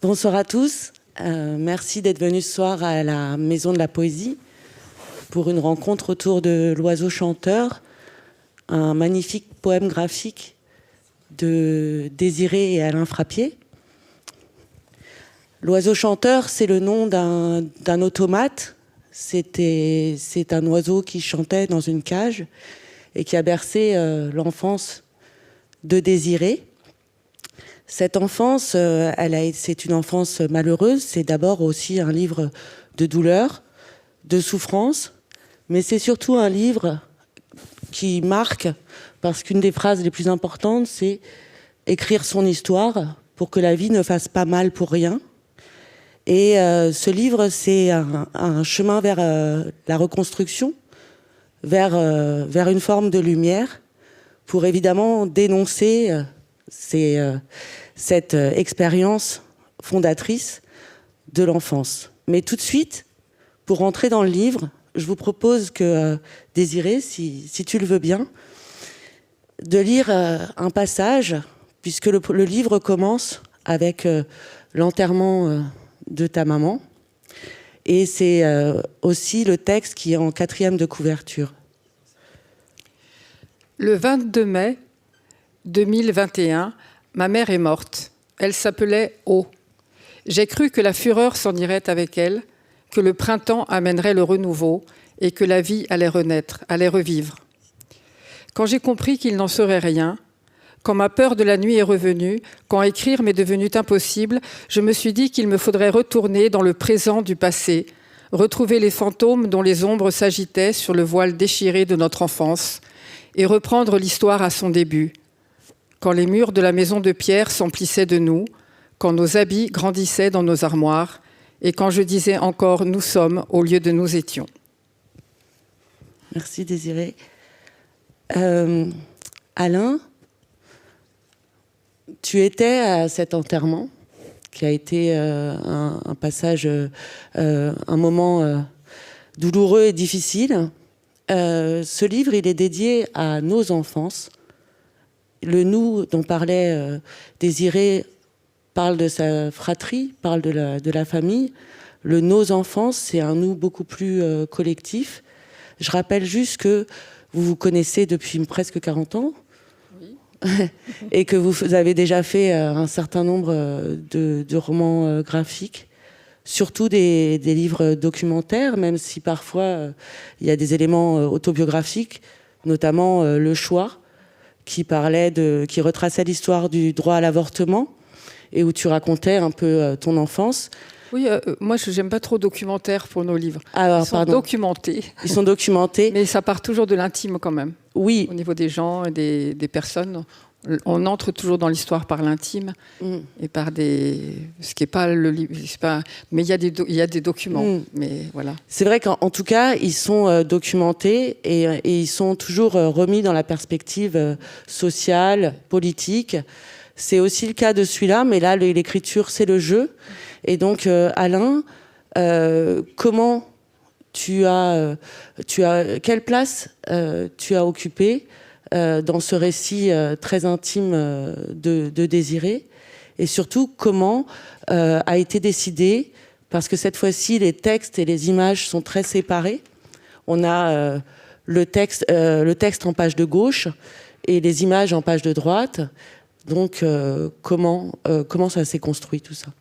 Bonsoir à tous. Merci d'être venus ce soir à la Maison de la Poésie pour une rencontre autour de L'Oiseau chanteur, un magnifique poème graphique de Désiré et Alain Frappier. L'Oiseau chanteur, c'est le nom d'un automate. C'est un oiseau qui chantait dans une cage et qui a bercé l'enfance de Désiré. Cette enfance, c'est une enfance malheureuse. C'est d'abord aussi un livre de douleur, de souffrance, mais c'est surtout un livre qui marque, parce qu'une des phrases les plus importantes, c'est écrire son histoire pour que la vie ne fasse pas mal pour rien. Et ce livre, c'est un chemin vers la reconstruction, vers une forme de lumière, pour évidemment dénoncer cette expérience fondatrice de l'enfance. Mais tout de suite, pour rentrer dans le livre, je vous propose que, Désiré, si tu le veux bien, de lire un passage, puisque le livre commence avec l'enterrement de ta maman, et c'est aussi le texte qui est en 4e de couverture. Le 22 mai 2021, ma mère est morte. Elle s'appelait O. J'ai cru que la fureur s'en irait avec elle, que le printemps amènerait le renouveau et que la vie allait renaître, allait revivre. Quand j'ai compris qu'il n'en serait rien, quand ma peur de la nuit est revenue, quand écrire m'est devenu impossible, je me suis dit qu'il me faudrait retourner dans le présent du passé, retrouver les fantômes dont les ombres s'agitaient sur le voile déchiré de notre enfance et reprendre l'histoire à son début. Quand les murs de la maison de pierre s'emplissaient de nous, quand nos habits grandissaient dans nos armoires, et quand je disais encore « nous sommes » au lieu de « nous étions ». Merci Désiré. Alain, tu étais à cet enterrement, qui a été un passage, un moment douloureux et difficile. Ce livre, il est dédié à nos enfances. Le « nous » dont parlait Désiré parle de sa fratrie, parle de la famille. Le « nos enfances », c'est un « nous » beaucoup plus collectif. Je rappelle juste que vous vous connaissez depuis presque 40 ans. Oui. Et que vous avez déjà fait un certain nombre de romans graphiques, surtout des livres documentaires, même si parfois il y a des éléments autobiographiques, notamment Le Choix, qui retraçait l'histoire du droit à l'avortement et où tu racontais un peu ton enfance. Oui, moi, je n'aime pas trop documentaires pour nos livres. Alors, ils sont documentés. Ils sont documentés. Mais ça part toujours de l'intime quand même. Oui. Au niveau des gens et des personnes. On entre toujours dans l'histoire par l'intime et par ce qui n'est pas le livre. Mais il y a des documents. Mais voilà. C'est vrai qu'en tout cas, ils sont documentés et ils sont toujours remis dans la perspective sociale, politique. C'est aussi le cas de celui-là, mais là, l'écriture, c'est le jeu. Et donc, Alain, comment quelle place tu as occupée dans ce récit très intime de Désiré, et surtout comment a été décidé, parce que cette fois-ci les textes et les images sont très séparés. On a le texte en page de gauche et les images en page de droite. Donc comment ça s'est construit tout ça?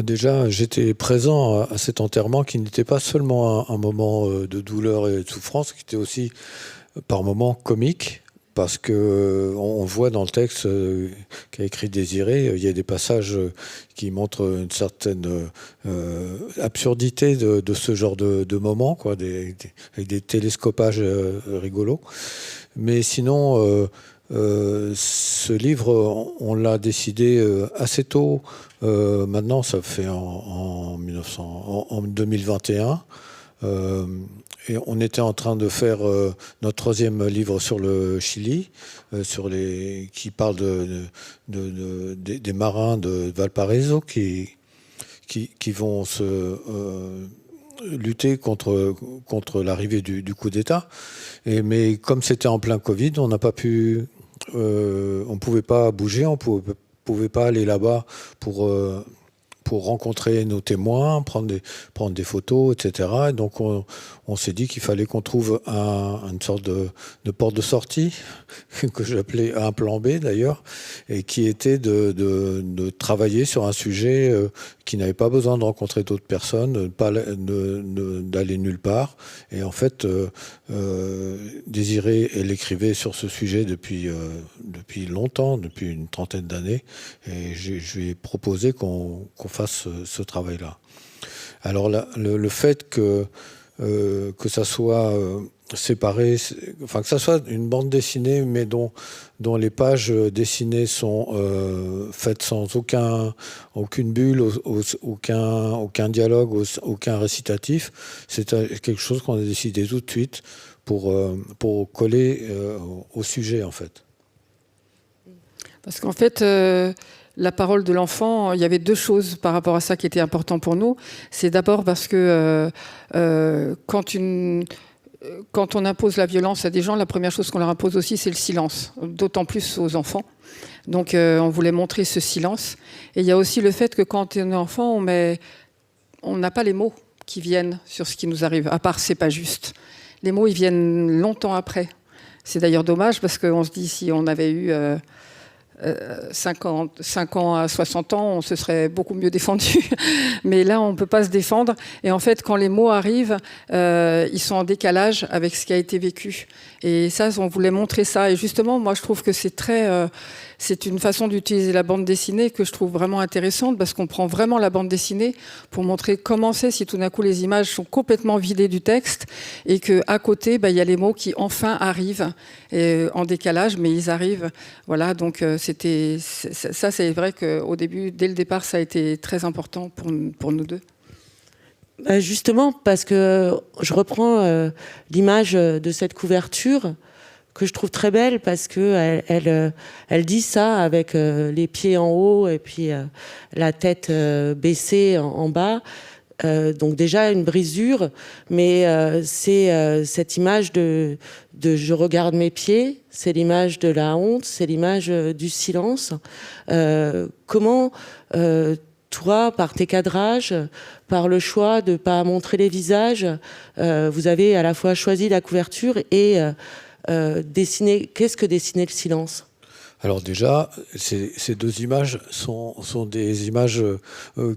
Déjà, j'étais présent à cet enterrement qui n'était pas seulement un moment de douleur et de souffrance, qui était aussi par moments comique, parce que on voit dans le texte qu'a écrit Désiré, il y a des passages qui montrent une certaine absurdité de ce genre de moments, quoi, avec des télescopages rigolos. Mais sinon, ce livre, on l'a décidé assez tôt. Maintenant, ça fait en 2021. Et on était en train de faire notre 3e livre sur le Chili, qui parle des marins de Valparaiso qui vont lutter contre l'arrivée du coup d'État. Mais comme c'était en plein Covid, on n'a pas pu, on pouvait pas bouger, on pouvait pas aller là-bas pour pour rencontrer nos témoins, prendre des photos, etc. Et donc on s'est dit qu'il fallait qu'on trouve une sorte de porte de sortie, que j'appelais un plan B d'ailleurs, et qui était de travailler sur un sujet qui n'avait pas besoin de rencontrer d'autres personnes, d'aller nulle part. Et en fait, Désiré, elle écrivait sur ce sujet depuis longtemps, depuis une trentaine d'années, et je lui ai proposé qu'on fasse ce travail-là. Alors le fait que ça soit séparé, enfin que ça soit une bande dessinée, mais dont les pages dessinées sont faites sans aucune bulle, aucun dialogue, aucun récitatif, c'est quelque chose qu'on a décidé tout de suite pour coller au sujet, en fait. Parce qu'en fait, la parole de l'enfant, il y avait deux choses par rapport à ça qui étaient importantes pour nous. C'est d'abord parce que quand on impose la violence à des gens, la première chose qu'on leur impose aussi, c'est le silence, d'autant plus aux enfants. Donc on voulait montrer ce silence. Et il y a aussi le fait que quand on est enfant, on n'a pas les mots qui viennent sur ce qui nous arrive, à part « c'est pas juste ». Les mots, ils viennent longtemps après. C'est d'ailleurs dommage parce qu'on se dit, si on avait eu 5 ans à 60 ans, on se serait beaucoup mieux défendu. Mais là, on ne peut pas se défendre. Et en fait, quand les mots arrivent, ils sont en décalage avec ce qui a été vécu. Et ça, on voulait montrer ça. Et justement, moi, je trouve que c'est une façon d'utiliser la bande dessinée que je trouve vraiment intéressante, parce qu'on prend vraiment la bande dessinée pour montrer comment c'est si tout d'un coup les images sont complètement vidées du texte et qu'à côté, il y a les mots qui enfin arrivent en décalage, mais ils arrivent. Voilà, donc ça, c'est vrai qu'au début, dès le départ, ça a été très important pour nous deux. Justement, parce que je reprends l'image de cette couverture que je trouve très belle, parce que elle dit ça avec les pieds en haut et puis la tête baissée en bas. Donc déjà une brisure, mais c'est cette image de je regarde mes pieds, c'est l'image de la honte, c'est l'image du silence. Comment toi, par tes cadrages, par le choix de ne pas montrer les visages, vous avez à la fois choisi la couverture et dessiner. Qu'est-ce que dessiner le silence ? Alors déjà, ces deux images sont des images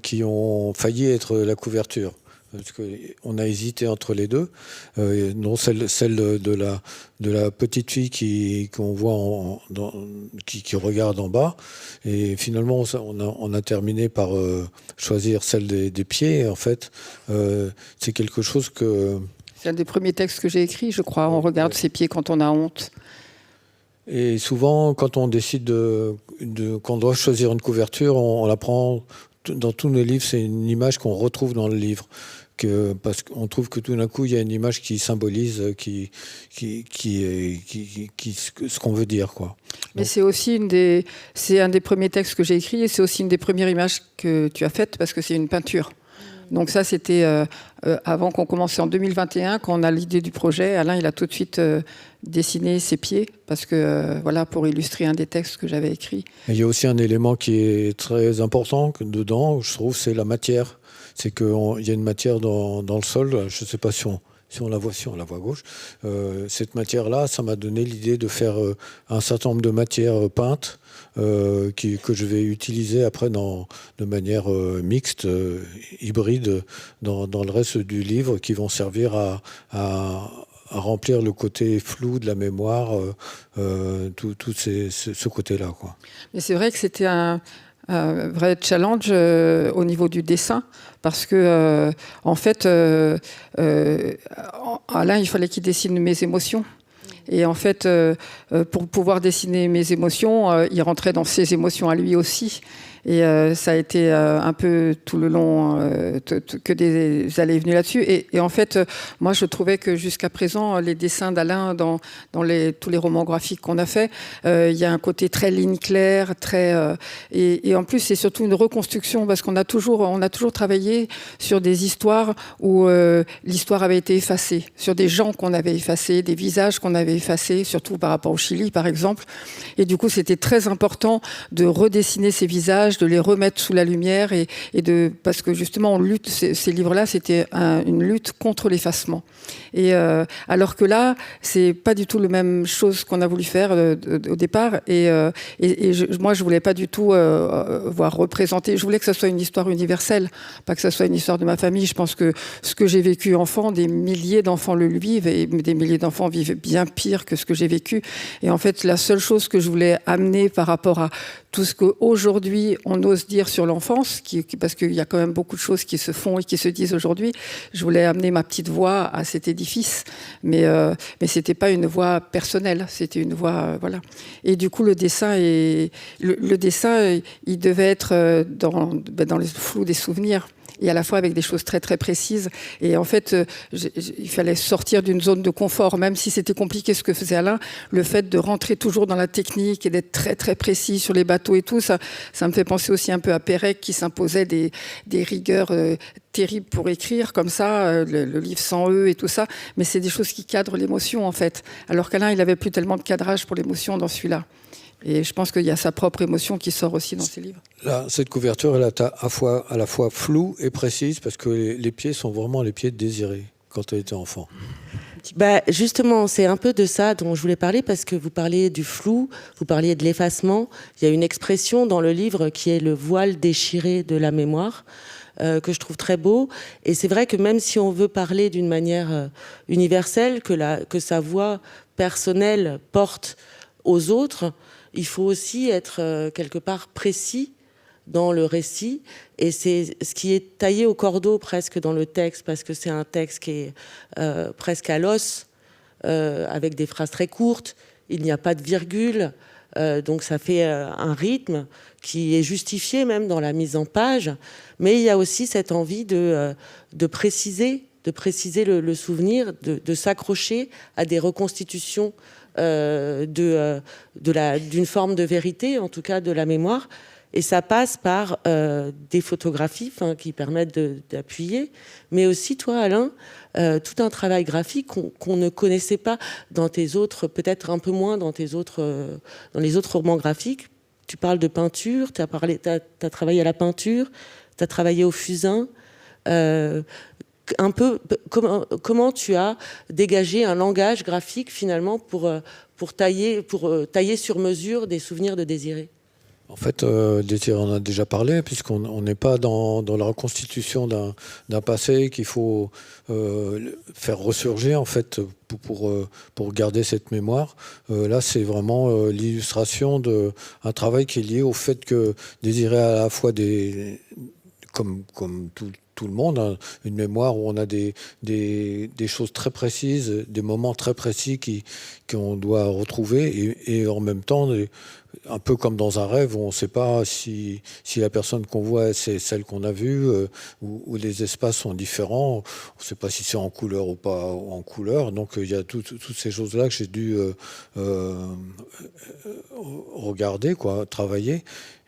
qui ont failli être la couverture. Parce qu'on a hésité entre les deux. Non, celle de la petite fille qu'on voit qui regarde en bas. Et finalement, on a terminé par choisir celle des pieds. En fait, c'est quelque chose que... C'est un des premiers textes que j'ai écrit, je crois. On regarde ses pieds quand on a honte. Et souvent, quand on décide qu'on doit choisir une couverture, on la prend dans tous nos livres. C'est une image qu'on retrouve dans le livre, parce qu'on trouve que tout d'un coup, il y a une image qui symbolise ce qu'on veut dire, quoi. Mais c'est aussi c'est un des premiers textes que j'ai écrit, et c'est aussi une des premières images que tu as faites, parce que c'est une peinture. Donc ça, c'était avant qu'on commence en 2021, quand on a l'idée du projet. Alain, il a tout de suite dessiné ses pieds, parce que voilà, pour illustrer un des textes que j'avais écrit. Il y a aussi un élément qui est très important dedans, je trouve, c'est la matière. C'est qu'il y a une matière dans le sol. Je ne sais pas si on la voit à gauche. Cette matière-là, ça m'a donné l'idée de faire un certain nombre de matières peintes que je vais utiliser après de manière mixte, hybride, dans le reste du livre, qui vont servir à remplir le côté flou de la mémoire, tout ce côté-là, quoi. Mais c'est vrai que c'était un vrai challenge au niveau du dessin, parce que en fait, Alain, il fallait qu'il dessine mes émotions. Et en fait, pour pouvoir dessiner mes émotions, il rentrait dans ses émotions à lui aussi. Et ça a été un peu tout le long que des allées et venues là-dessus. Et en fait, moi, je trouvais que jusqu'à présent, les dessins d'Alain dans tous les romans graphiques qu'on a fait, il y a un côté très ligne claire, et en plus, c'est surtout une reconstruction, parce qu'on a toujours travaillé sur des histoires où l'histoire avait été effacée, sur des gens qu'on avait effacés, des visages qu'on avait effacés, surtout par rapport au Chili, par exemple. Et du coup, c'était très important de redessiner ces visages, courage de les remettre sous la lumière parce que justement, on lutte, ces livres-là, c'était une lutte contre l'effacement. Et alors que là, c'est pas du tout la même chose qu'on a voulu faire au départ. Moi, je voulais pas du tout voir représenter. Je voulais que ça soit une histoire universelle, pas que ça soit une histoire de ma famille. Je pense que ce que j'ai vécu enfant, des milliers d'enfants le vivent, et des milliers d'enfants vivent bien pire que ce que j'ai vécu. Et en fait, la seule chose que je voulais amener par rapport à tout ce qu'aujourd'hui on ose dire sur l'enfance, parce qu'il y a quand même beaucoup de choses qui se font et qui se disent aujourd'hui, je voulais amener ma petite voix à cet édifice, mais c'était pas une voix personnelle, c'était une voix voilà. Et du coup, le dessin, il devait être dans le flou des souvenirs. Et à la fois avec des choses très très précises. Et en fait, il fallait sortir d'une zone de confort, même si c'était compliqué ce que faisait Alain. Le fait de rentrer toujours dans la technique et d'être très très précis sur les bateaux et tout, ça me fait penser aussi un peu à Pérec qui s'imposait des rigueurs terribles pour écrire, comme ça, le livre sans E et tout ça. Mais c'est des choses qui cadrent l'émotion en fait. Alors qu'Alain, il n'avait plus tellement de cadrage pour l'émotion dans celui-là. Et je pense qu'il y a sa propre émotion qui sort aussi dans ses livres. Là, cette couverture, elle est à la fois floue et précise, parce que les pieds sont vraiment les pieds de Désirée, quand elle était enfant. Justement, c'est un peu de ça dont je voulais parler, parce que vous parliez du flou, vous parliez de l'effacement. Il y a une expression dans le livre qui est le voile déchiré de la mémoire, que je trouve très beau. Et c'est vrai que même si on veut parler d'une manière universelle, que sa voix personnelle porte aux autres, il faut aussi être quelque part précis dans le récit, et c'est ce qui est taillé au cordeau presque dans le texte, parce que c'est un texte qui est presque à l'os, avec des phrases très courtes, il n'y a pas de virgule, donc ça fait un rythme qui est justifié même dans la mise en page, mais il y a aussi cette envie de préciser le souvenir, de s'accrocher à des reconstitutions d'une forme de vérité, en tout cas de la mémoire. Et ça passe par des photographies qui permettent d'appuyer, mais aussi, toi, Alain, tout un travail graphique qu'on ne connaissait pas dans tes autres, peut-être un peu moins dans les autres romans graphiques. Tu parles de peinture, tu as travaillé à la peinture, tu as travaillé au fusain. Un peu, comment tu as dégagé un langage graphique finalement pour tailler sur mesure des souvenirs de Désirée? En fait, Désirée en a déjà parlé, puisqu'on n'est pas dans la reconstitution d'un passé qu'il faut faire ressurgir, en fait, pour garder cette mémoire. Là, c'est vraiment l'illustration d'un travail qui est lié au fait que Désirée a à la fois comme tout le monde, hein, une mémoire où on a des choses très précises, des moments très précis qu'on doit retrouver, et en même temps, un peu comme dans un rêve où on ne sait pas si la personne qu'on voit, c'est celle qu'on a vue, où les espaces sont différents, on ne sait pas si c'est en couleur ou pas en couleur. Donc il y a toutes ces choses-là que j'ai dû regarder, travailler.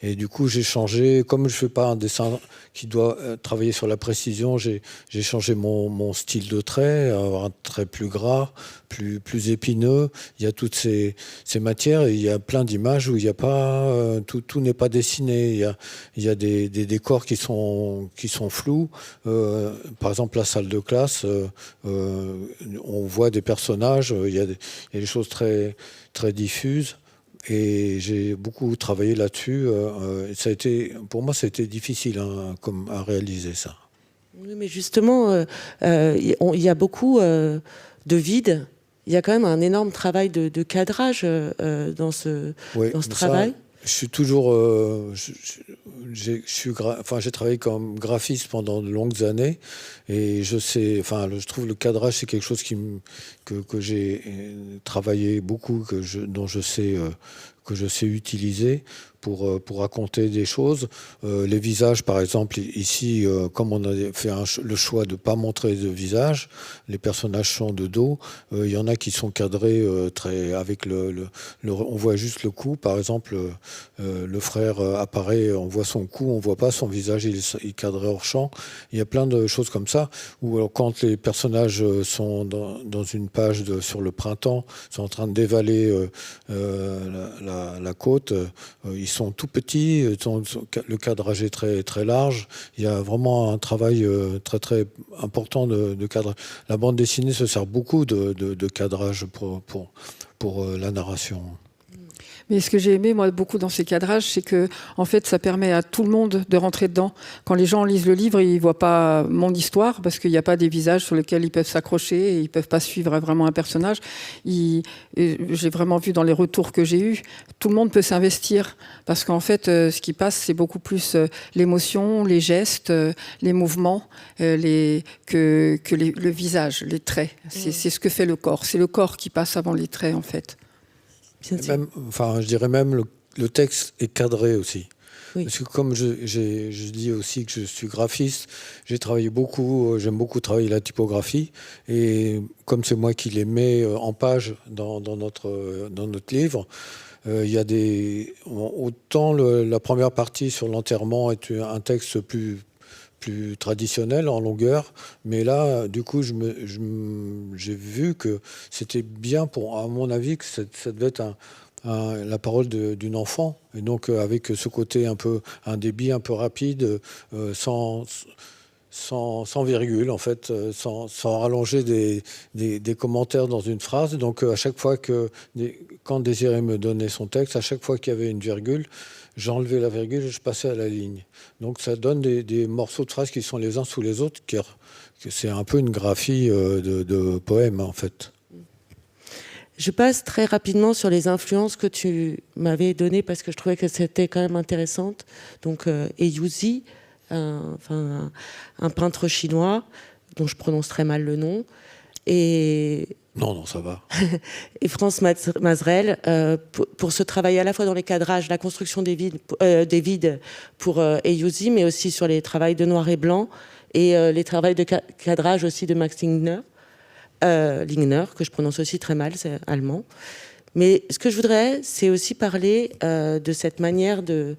Et du coup, j'ai changé, comme je ne fais pas un dessin qui doit travailler sur la précision, j'ai changé mon style de trait, avoir un trait plus gras, plus épineux. Il y a toutes ces matières, et il y a plein d'images où il n'y a pas, tout n'est pas dessiné. Il y a des décors qui sont flous. Par exemple, la salle de classe, on voit des personnages, il y a des choses très, très diffuses. Et j'ai beaucoup travaillé là-dessus. Pour moi, ça a été difficile à réaliser ça. Oui, mais justement, il y a beaucoup de vide. Il y a quand même un énorme travail de cadrage dans ce travail. Ça, je suis toujours... j'ai travaillé comme graphiste pendant de longues années, et je trouve le cadrage, c'est quelque chose que j'ai travaillé beaucoup, dont je sais utiliser pour raconter des choses. Les visages, par exemple, ici, comme on a fait le choix de ne pas montrer de visage, les personnages sont de dos. Il y en a qui sont cadrés avec on voit juste le cou. Par exemple, le frère apparaît, on voit voit son cou, on voit pas son visage, il est cadré hors champ. Il y a plein de choses comme ça. Ou alors quand les personnages sont dans une page sur le printemps, sont en train de dévaler la côte, ils sont tout petits, le cadrage est très, très large. Il y a vraiment un travail très, très important de cadrage. La bande dessinée se sert beaucoup de cadrage pour la narration. Mais ce que j'ai aimé, moi, beaucoup dans ces cadrages, c'est que, en fait, ça permet à tout le monde de rentrer dedans. Quand les gens lisent le livre, ils voient pas mon histoire, parce qu'il n'y a pas des visages sur lesquels ils peuvent s'accrocher et ils peuvent pas suivre vraiment un personnage. J'ai vraiment vu dans les retours que j'ai eus, tout le monde peut s'investir, parce qu'en fait, ce qui passe, c'est beaucoup plus l'émotion, les gestes, les mouvements, le visage, les traits. C'est ce que fait le corps. C'est le corps qui passe avant les traits, en fait. Même, je dirais même le texte est cadré aussi. Oui. Parce que comme je dis aussi que je suis graphiste, j'aime beaucoup travailler la typographie. Et comme c'est moi qui les mets en page dans notre livre, il y a autant la première partie sur l'enterrement est un texte plus traditionnel en longueur, mais là, du coup, j'ai vu que c'était bien à mon avis, que ça devait être la parole d'une enfant, et donc avec ce côté un débit un peu rapide, sans virgule, en fait, sans rallonger des commentaires dans une phrase. Donc à chaque fois quand Désiré me donnait son texte, à chaque fois qu'il y avait une virgule, j'enlevais la virgule et je passais à la ligne. Donc ça donne des morceaux de phrases qui sont les uns sous les autres, que c'est un peu une graphie de poème, en fait. Je passe très rapidement sur les influences que tu m'avais données parce que je trouvais que c'était quand même intéressante. Donc Euyuzi, un peintre chinois dont je prononce très mal le nom, et non, ça va. et France Mazerel pour ce travail à la fois dans les cadrages, la construction des vides pour Euyuzi, mais aussi sur les travails de noir et blanc et les travails de cadrage aussi de Max Lingner, que je prononce aussi très mal, c'est allemand. Mais ce que je voudrais, c'est aussi parler de cette manière de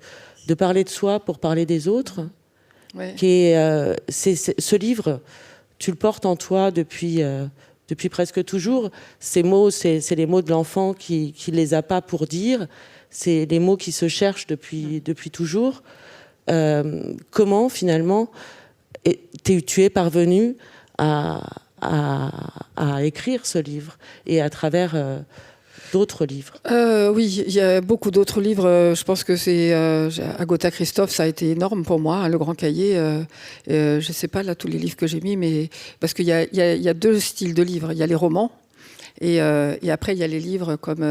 parler de soi pour parler des autres. Ouais. Ce livre, tu le portes en toi depuis presque toujours. Ces mots, c'est les mots de l'enfant qui les a pas pour dire. C'est les mots qui se cherchent depuis toujours. Comment, finalement, tu es parvenu à écrire ce livre et à travers d'autres livres? Oui, il y a beaucoup d'autres livres. Je pense que c'est Agatha Christophe, ça a été énorme pour moi, Le Grand Cahier. Je ne sais pas là tous les livres que j'ai mis, mais parce qu'il y a deux styles de livres. Il y a les romans et après il y a les livres comme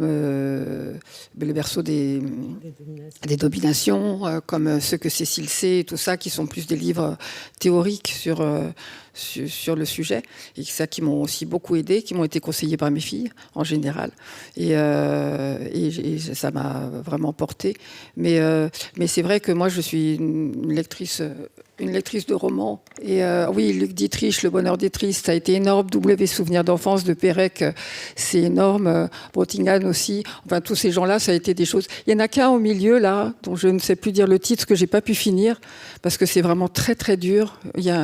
le berceau des dominations, comme ceux que Cécile sait, tout ça, qui sont plus des livres théoriques sur le sujet, et ça qui m'ont aussi beaucoup aidé, qui m'ont été conseillés par mes filles en général, et ça m'a vraiment porté. Mais c'est vrai que moi je suis une lectrice de romans. Et oui, Luc Dietrich, Le Bonheur des Tristes, ça a été énorme. W. Souvenirs d'enfance de Pérec, c'est énorme. Brottingham aussi. Enfin, tous ces gens-là, ça a été des choses. Il y en a qu'un au milieu, là, dont je ne sais plus dire le titre, que j'ai pas pu finir, parce que c'est vraiment très, très dur.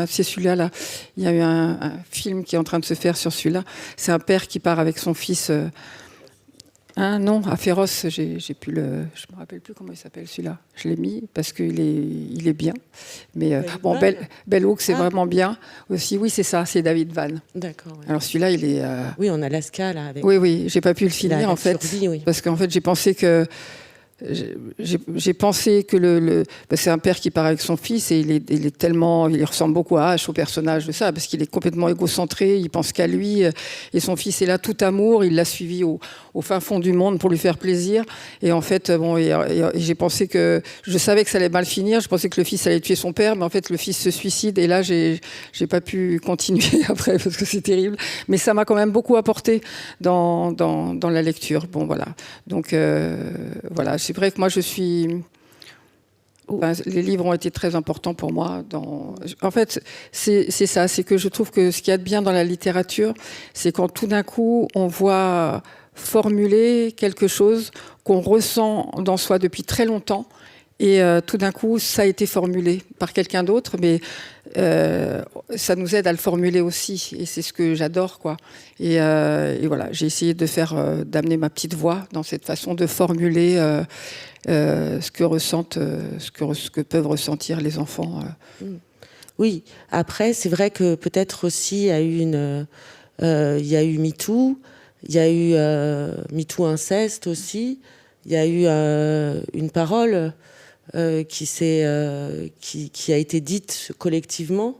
C'est celui-là, là. Il y a eu un film qui est en train de se faire sur celui-là. C'est un père qui part avec son fils... non, à Féroce, je me rappelle plus comment il s'appelle celui-là. Je l'ai mis parce qu'il est bien. Mais bon, Bell Hooks, c'est vraiment bien aussi. Oui, c'est ça, c'est David Van. D'accord. Ouais. Alors celui-là, il est. Oui, en Alaska là. Avec... Oui, j'ai pas pu le finir en fait, survie, oui. parce qu'en fait, j'ai pensé que. J'ai pensé que c'est un père qui part avec son fils et il ressemble beaucoup à H, au personnage de ça, parce qu'il est complètement égocentré, il pense qu'à lui, et son fils est là tout amour, il l'a suivi au fin fond du monde pour lui faire plaisir, et en fait et j'ai pensé que je savais que ça allait mal finir, je pensais que le fils allait tuer son père, mais en fait le fils se suicide, et là j'ai pas pu continuer après parce que c'est terrible, mais ça m'a quand même beaucoup apporté dans la lecture. Bon voilà, donc voilà. C'est vrai que moi, les livres ont été très importants pour moi. En fait, c'est ça, c'est que je trouve que ce qu'il y a de bien dans la littérature, c'est quand tout d'un coup, on voit formuler quelque chose qu'on ressent dans soi depuis très longtemps Et tout d'un coup, ça a été formulé par quelqu'un d'autre, mais ça nous aide à le formuler aussi. Et c'est ce que j'adore, quoi. Et voilà, j'ai essayé de d'amener ma petite voix dans cette façon de formuler ce que peuvent ressentir les enfants. Oui. Après, c'est vrai que peut-être aussi il y a eu MeToo, il y a eu MeToo inceste aussi. Il y a eu une parole qui a été dite collectivement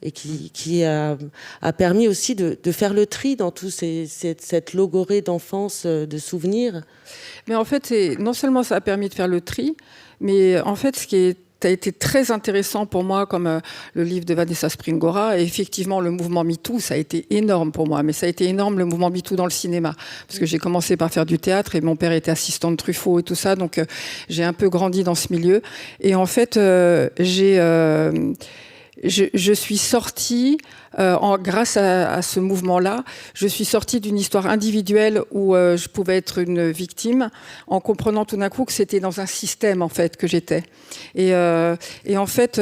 et qui a permis aussi de faire le tri dans toute cette logorée d'enfance, de souvenirs. Mais en fait, non seulement ça a permis de faire le tri, mais en fait, ce qui a été très intéressant pour moi, comme le livre de Vanessa Springora, et effectivement, le mouvement MeToo, ça a été énorme pour moi. Mais ça a été énorme, le mouvement MeToo dans le cinéma. Parce que j'ai commencé par faire du théâtre et mon père était assistant de Truffaut et tout ça. Donc, j'ai un peu grandi dans ce milieu. Et en fait, je suis sortie, grâce à ce mouvement-là, je suis sortie d'une histoire individuelle où je pouvais être une victime, en comprenant tout d'un coup que c'était dans un système en fait que j'étais. Et en fait,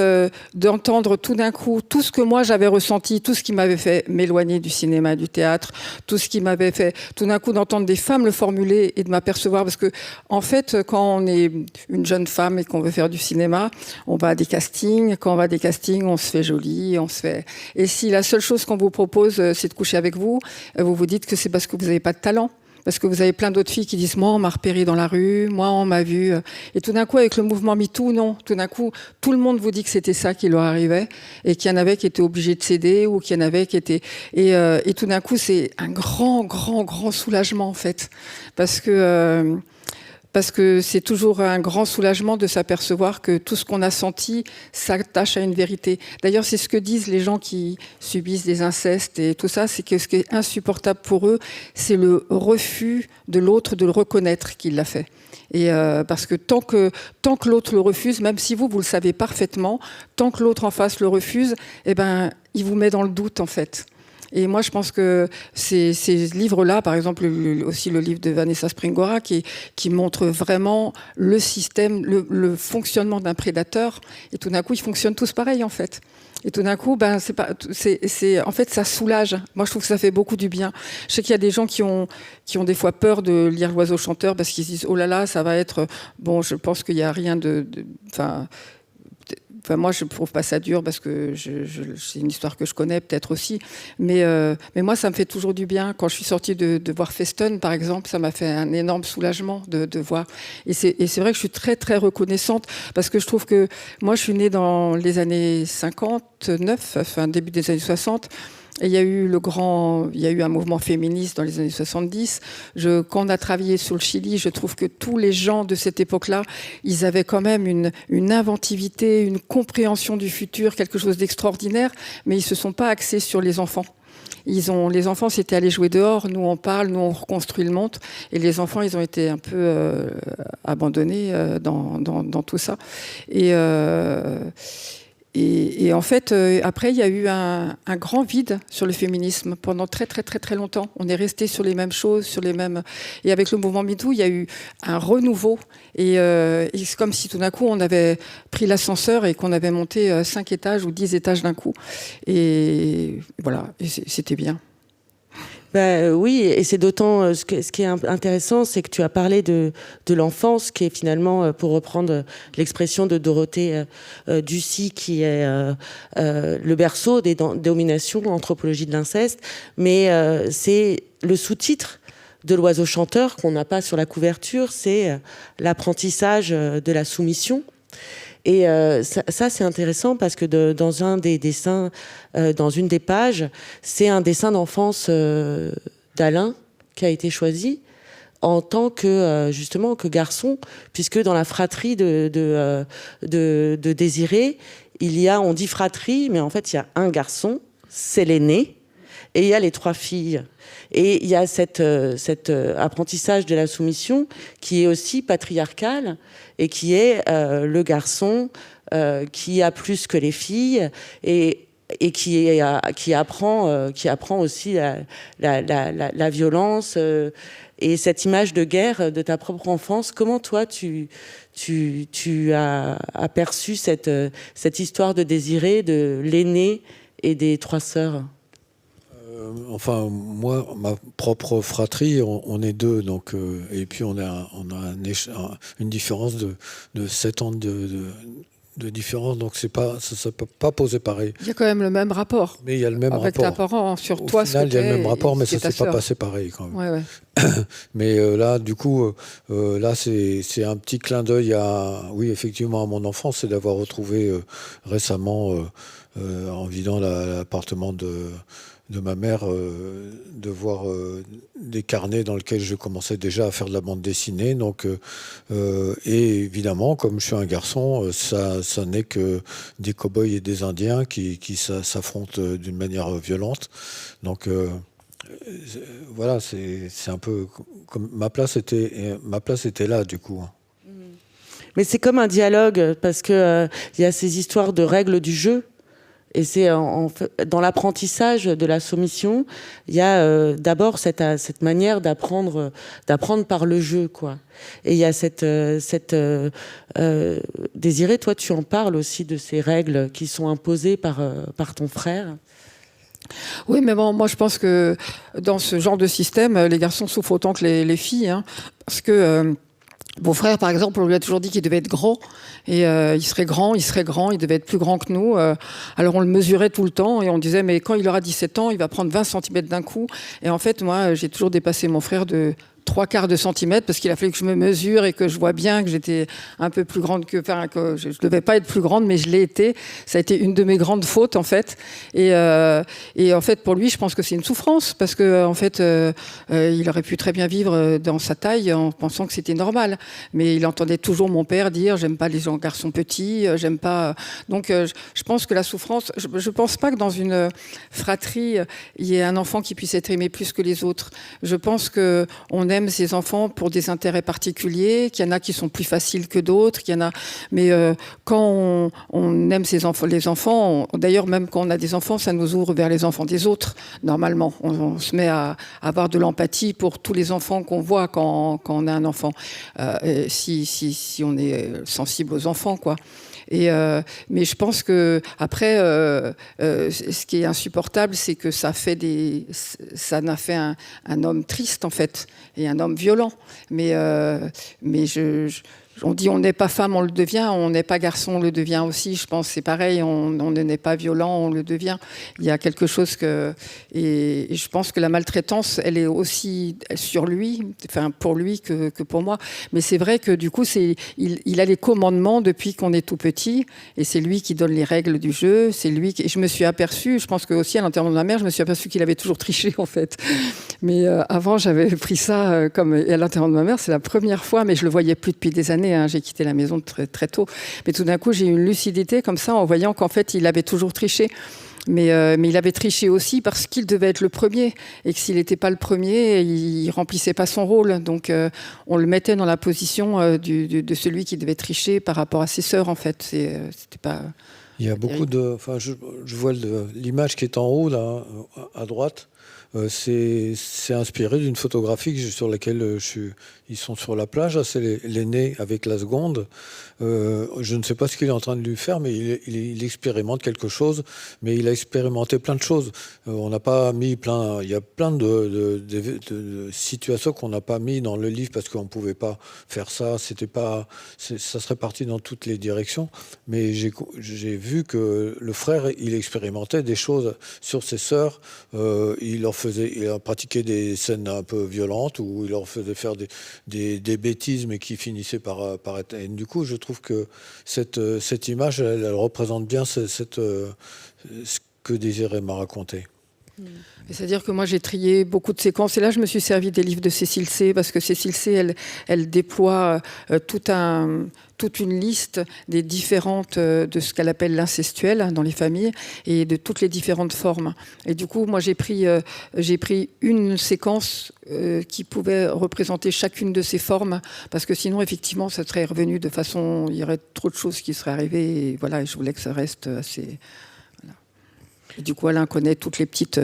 d'entendre tout d'un coup tout ce que moi j'avais ressenti, tout ce qui m'avait fait m'éloigner du cinéma, du théâtre, tout ce qui m'avait fait tout d'un coup d'entendre des femmes le formuler et de m'apercevoir, parce que en fait, quand on est une jeune femme et qu'on veut faire du cinéma, on va à des castings. Quand on va à des castings, on se fait jolie, on se fait. Et si la seule chose qu'on vous propose, c'est de coucher avec vous, vous vous dites que c'est parce que vous n'avez pas de talent. Parce que vous avez plein d'autres filles qui disent « Moi, on m'a repéré dans la rue, moi, on m'a vu. » Et tout d'un coup, avec le mouvement MeToo, non. Tout d'un coup, tout le monde vous dit que c'était ça qui leur arrivait et qu'il y en avait qui étaient obligés de céder ou qu'il y en avait qui étaient... Et tout d'un coup, c'est un grand, grand, grand soulagement, en fait. Parce que c'est toujours un grand soulagement de s'apercevoir que tout ce qu'on a senti s'attache à une vérité. D'ailleurs, c'est ce que disent les gens qui subissent des incestes et tout ça, c'est que ce qui est insupportable pour eux, c'est le refus de l'autre de le reconnaître qu'il l'a fait. Et parce que tant que l'autre le refuse, même si vous le savez parfaitement, tant que l'autre en face le refuse, eh ben, il vous met dans le doute, en fait. Et moi, je pense que ces livres-là, par exemple, aussi le livre de Vanessa Springora, qui montre vraiment le système, le fonctionnement d'un prédateur. Et tout d'un coup, ils fonctionnent tous pareil, en fait. Et tout d'un coup, en fait, ça soulage. Moi, je trouve que ça fait beaucoup du bien. Je sais qu'il y a des gens qui ont des fois peur de lire L'Oiseau chanteur parce qu'ils se disent, oh là là, ça va être, bon, je pense qu'il n'y a rien Enfin, moi, je ne trouve pas ça dur parce que c'est une histoire que je connais peut-être aussi. Mais moi, ça me fait toujours du bien. Quand je suis sortie de voir Feston, par exemple, ça m'a fait un énorme soulagement de voir. Et c'est vrai que je suis très, très reconnaissante parce que je trouve que moi, je suis née dans les années 59, enfin début des années 60. Et il y a eu un mouvement féministe dans les années 70. Quand on a travaillé sur le Chili, je trouve que tous les gens de cette époque-là, ils avaient quand même une inventivité, une compréhension du futur, quelque chose d'extraordinaire, mais ils se sont pas axés sur les enfants. Les enfants, c'était aller jouer dehors. Nous, on parle, nous, on reconstruit le monde. Et les enfants, ils ont été un peu abandonnés dans tout ça. Et en fait, après, il y a eu un grand vide sur le féminisme pendant très, très, très, très longtemps. On est resté sur les mêmes choses, sur les mêmes... Et avec le mouvement MeToo, il y a eu un renouveau. Et c'est comme si tout d'un coup, on avait pris l'ascenseur et qu'on avait monté 5 étages ou 10 étages d'un coup. Et voilà, et c'était bien. Oui, et c'est d'autant ce qui est intéressant, c'est que tu as parlé de l'enfance, qui est finalement, pour reprendre l'expression de Dorothée Ducy, qui est le berceau des dominations, anthropologie de l'inceste, mais c'est le sous-titre de L'Oiseau chanteur qu'on n'a pas sur la couverture, c'est l'apprentissage de la soumission. Et ça c'est intéressant parce que dans un des dessins, dans une des pages, c'est un dessin d'enfance d'Alain qui a été choisi en tant que justement que garçon, puisque dans la fratrie de Désiré, on dit fratrie, mais en fait il y a un garçon, c'est l'aîné, et il y a les 3 filles. Et il y a cet apprentissage de la soumission qui est aussi patriarcal et qui est le garçon qui a plus que les filles. Et et qui apprend aussi la violence et cette image de guerre de ta propre enfance. Comment toi tu as perçu cette histoire de Désiré, de l'aîné et des 3 sœurs? Enfin, moi, ma propre fratrie, on est 2, donc, et puis on a une différence de 7 ans de différence, donc ça ne peut pas poser pareil. Il y a quand même le même rapport. Mais il y a le même avec rapport. Avec ta parent, sur Au toi, final, ce que il y a le même rapport, mais ça ne s'est pas sœur. passé pareil quand même. Ouais. Mais là, du coup, là, c'est un petit clin d'œil oui, effectivement, à mon enfance, c'est d'avoir retrouvé récemment, en vidant l'appartement de ma mère, de voir des carnets dans lesquels je commençais déjà à faire de la bande dessinée. Donc, et évidemment, comme je suis un garçon, ça n'est que des cow-boys et des Indiens qui s'affrontent d'une manière violente. Donc, voilà, c'est un peu comme ma place était là, du coup. Mais c'est comme un dialogue, parce que il y a ces histoires de règles du jeu. Et c'est dans l'apprentissage de la soumission, il y a d'abord cette manière d'apprendre par le jeu, quoi. Et il y a Désiré, toi, tu en parles aussi de ces règles qui sont imposées par ton frère. Oui, mais bon, moi je pense que dans ce genre de système, les garçons souffrent autant que les filles, hein, parce que mon frère, par exemple, on lui a toujours dit qu'il devait être grand, et il serait grand, il devait être plus grand que nous. Alors on le mesurait tout le temps, et on disait, mais quand il aura 17 ans, il va prendre 20 cm d'un coup. Et en fait, moi, j'ai toujours dépassé mon frère de 3/4 de centimètre, parce qu'il a fallu que je me mesure et que je vois bien que j'étais un peu plus grande que je devais pas être plus grande, mais je l'ai été. Ça a été une de mes grandes fautes, en fait. Et en fait, pour lui, je pense que c'est une souffrance, parce que en fait, il aurait pu très bien vivre dans sa taille en pensant que c'était normal. Mais il entendait toujours mon père dire, j'aime pas les garçons petits, j'aime pas. Donc, je pense que la souffrance, je pense pas que dans une fratrie, il y ait un enfant qui puisse être aimé plus que les autres. Je pense que on aime ses enfants pour des intérêts particuliers, qu'il y en a qui sont plus faciles que d'autres, qu'il y en a. Mais quand on aime les enfants, d'ailleurs même quand on a des enfants, ça nous ouvre vers les enfants des autres. Normalement, on se met à avoir de l'empathie pour tous les enfants qu'on voit quand on a un enfant, si on est sensible aux enfants, quoi. Mais je pense que après, ce qui est insupportable, c'est que ça en a fait un homme triste, en fait, et un homme violent. Mais on dit on n'est pas femme, on le devient, on n'est pas garçon, on le devient aussi. Je pense que c'est pareil, on ne n'est pas violent, on le devient. Il y a quelque chose et je pense que la maltraitance, elle est aussi sur lui, enfin pour lui que pour moi. Mais c'est vrai que du coup, il a les commandements depuis qu'on est tout petit, et c'est lui qui donne les règles du jeu. C'est lui et je me suis aperçue, je pense que aussi à l'enterrement de ma mère, je me suis aperçue qu'il avait toujours triché, en fait. Mais avant, j'avais pris ça comme à l'enterrement de ma mère, c'est la première fois, mais je le voyais plus depuis des années. J'ai quitté la maison très, très tôt. Mais tout d'un coup, j'ai eu une lucidité comme ça en voyant qu'en fait, il avait toujours triché. Mais il avait triché aussi parce qu'il devait être le premier. Et que s'il n'était pas le premier, il remplissait pas son rôle. Donc, on le mettait dans la position de celui qui devait tricher par rapport à ses sœurs, en fait. C'était pas... Il y a beaucoup de... Enfin, je vois l'image qui est en haut, là, à droite. C'est inspiré d'une photographie sur laquelle ils sont sur la plage. C'est l'aîné avec la seconde. Je ne sais pas ce qu'il est en train de lui faire, mais il expérimente quelque chose. Mais il a expérimenté plein de choses. On n'a pas mis plein. Il y a plein de situations qu'on n'a pas mis dans le livre parce qu'on ne pouvait pas faire ça. Ça serait parti dans toutes les directions. Mais j'ai vu que le frère, il expérimentait des choses sur ses sœurs. Il a pratiqué des scènes un peu violentes où il leur faisait faire des bêtises, mais qui finissaient par être... Et du coup, je trouve que cette image, elle représente bien ce que Désiré m'a raconté. C'est-à-dire que moi, j'ai trié beaucoup de séquences. Et là, je me suis servi des livres de Cécile C. Parce que Cécile C, elle déploie toute une liste des différentes de ce qu'elle appelle l'incestuel dans les familles et de toutes les différentes formes. Et du coup, moi, j'ai pris une séquence qui pouvait représenter chacune de ces formes. Parce que sinon, effectivement, ça serait revenu de façon... Il y aurait trop de choses qui seraient arrivées. Et voilà, et je voulais que ça reste assez... Et du coup, Alain connaît toutes les petites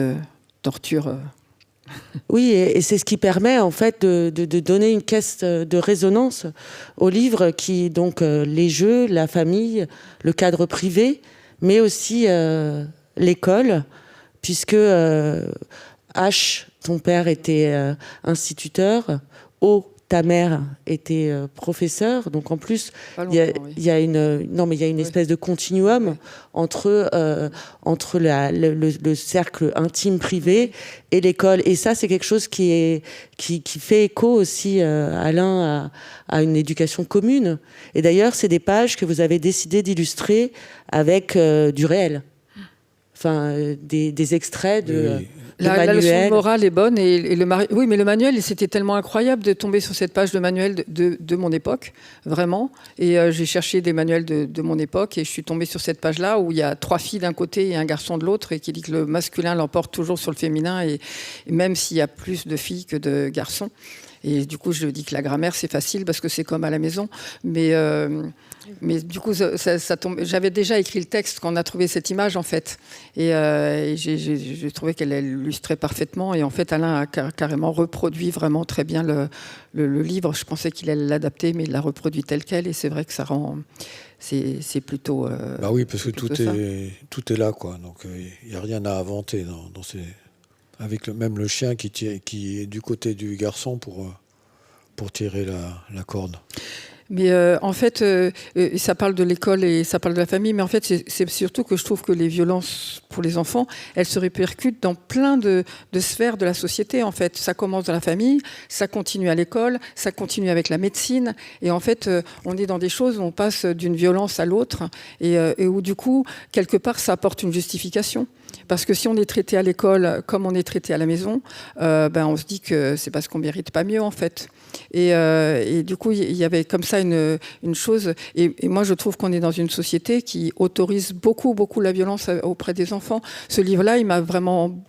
tortures. Oui, et c'est ce qui permet en fait de donner une caisse de résonance au livre qui, donc, les jeux, la famille, le cadre privé, mais aussi l'école, puisque H, ton père était instituteur, O, ta mère était professeure, donc en plus il y a une espèce de continuum entre le cercle intime privé et l'école, et ça c'est quelque chose qui fait écho aussi, Alain, à une éducation commune. Et d'ailleurs c'est des pages que vous avez décidé d'illustrer avec du réel, enfin des extraits de Oui. La leçon morale est bonne oui, mais le manuel, c'était tellement incroyable de tomber sur cette page de manuel de mon époque, vraiment. Et j'ai cherché des manuels de mon époque et je suis tombée sur cette page-là où il y a 3 filles d'un côté et un garçon de l'autre et qui dit que le masculin l'emporte toujours sur le féminin et même s'il y a plus de filles que de garçons. Et du coup, je dis que la grammaire, c'est facile parce que c'est comme à la maison. Mais du coup, ça tombe. J'avais déjà écrit le texte quand on a trouvé cette image, en fait. Et j'ai trouvé qu'elle illustrait parfaitement. Et en fait, Alain a carrément reproduit vraiment très bien le livre. Je pensais qu'il allait l'adapter, mais il l'a reproduit tel quel. Et c'est vrai que ça rend... C'est plutôt... Bah oui, parce que tout est là, quoi. Donc, il n'y a rien à inventer dans ces... Avec même le chien qui est du côté du garçon pour tirer la corde. Mais en fait, ça parle de l'école et ça parle de la famille, mais en fait, c'est surtout que je trouve que les violences pour les enfants, elles se répercutent dans plein de sphères de la société. En fait, ça commence dans la famille, ça continue à l'école, ça continue avec la médecine, et en fait, on est dans des choses où on passe d'une violence à l'autre, et où du coup, quelque part, ça apporte une justification. Parce que si on est traité à l'école comme on est traité à la maison, on se dit que c'est parce qu'on ne mérite pas mieux, en fait. Et du coup, il y avait comme ça une chose. Et moi, je trouve qu'on est dans une société qui autorise beaucoup, beaucoup la violence auprès des enfants. Ce livre-là, il m'a vraiment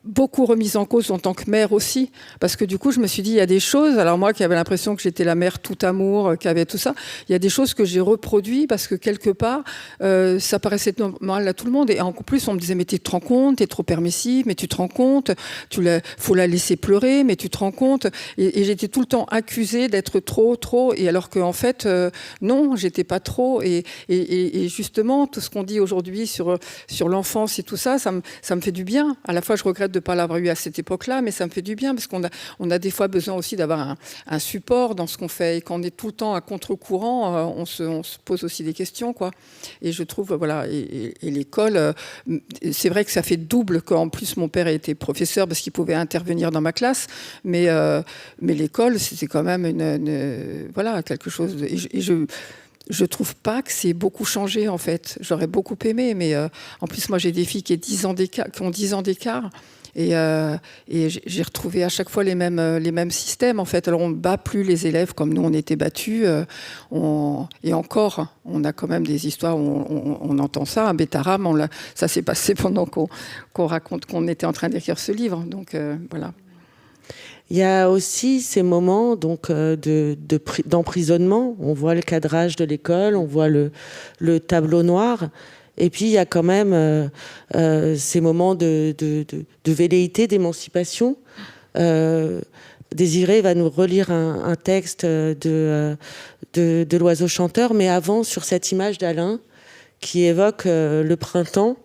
beaucoup remise en cause en tant que mère aussi, parce que du coup je me suis dit il y a des choses, alors moi qui avais l'impression que j'étais la mère tout amour, qui avait tout ça, il y a des choses que j'ai reproduit parce que quelque part ça paraissait normal à tout le monde, et en plus on me disait mais tu te rends compte, t'es trop permissive, mais tu te rends compte, faut la laisser pleurer, mais tu te rends compte, et j'étais tout le temps accusée d'être trop, et alors qu'en fait non, j'étais pas trop, et justement tout ce qu'on dit aujourd'hui sur l'enfance et tout ça, ça me fait du bien. À la fois je regrette de ne pas l'avoir eu à cette époque-là, mais ça me fait du bien parce qu'on a des fois besoin aussi d'avoir un support dans ce qu'on fait. Et quand on est tout le temps à contre-courant, on se pose aussi des questions, quoi. Et je trouve, voilà, et l'école, c'est vrai que ça fait double qu'en plus mon père était professeur parce qu'il pouvait intervenir dans ma classe, mais l'école, c'était quand même voilà, quelque chose. Je trouve pas que c'est beaucoup changé, en fait. J'aurais beaucoup aimé, mais en plus, moi, j'ai des filles qui ont 10 ans d'écart. Et j'ai retrouvé à chaque fois les mêmes systèmes, en fait. Alors, on ne bat plus les élèves comme nous, on était battus. Et encore, on a quand même des histoires où on entend ça. Un Bétarame, ça s'est passé pendant qu'on raconte qu'on était en train d'écrire ce livre. Donc, voilà. Il y a aussi ces moments donc d'emprisonnement. On voit le cadrage de l'école, on voit le tableau noir. Et puis, il y a quand même ces moments de velléité, d'émancipation. Désiré va nous relire un texte de l'oiseau chanteur, mais avant, sur cette image d'Alain qui évoque le printemps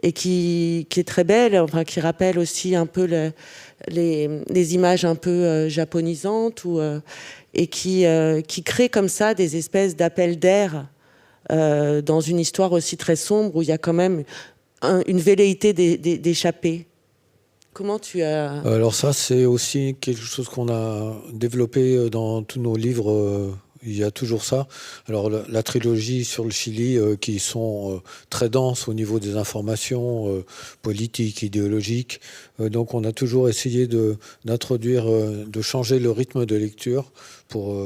et qui est très belle, enfin, qui rappelle aussi un peu les images un peu japonisantes, et qui crée comme ça des espèces d'appels d'air dans une histoire aussi très sombre où il y a quand même une velléité d'échapper. Comment tu as... Alors ça, c'est aussi quelque chose qu'on a développé dans tous nos livres. Il y a toujours ça. Alors la trilogie sur le Chili, qui sont très denses au niveau des informations politiques, idéologiques. Donc on a toujours essayé d'introduire, de changer le rythme de lecture pour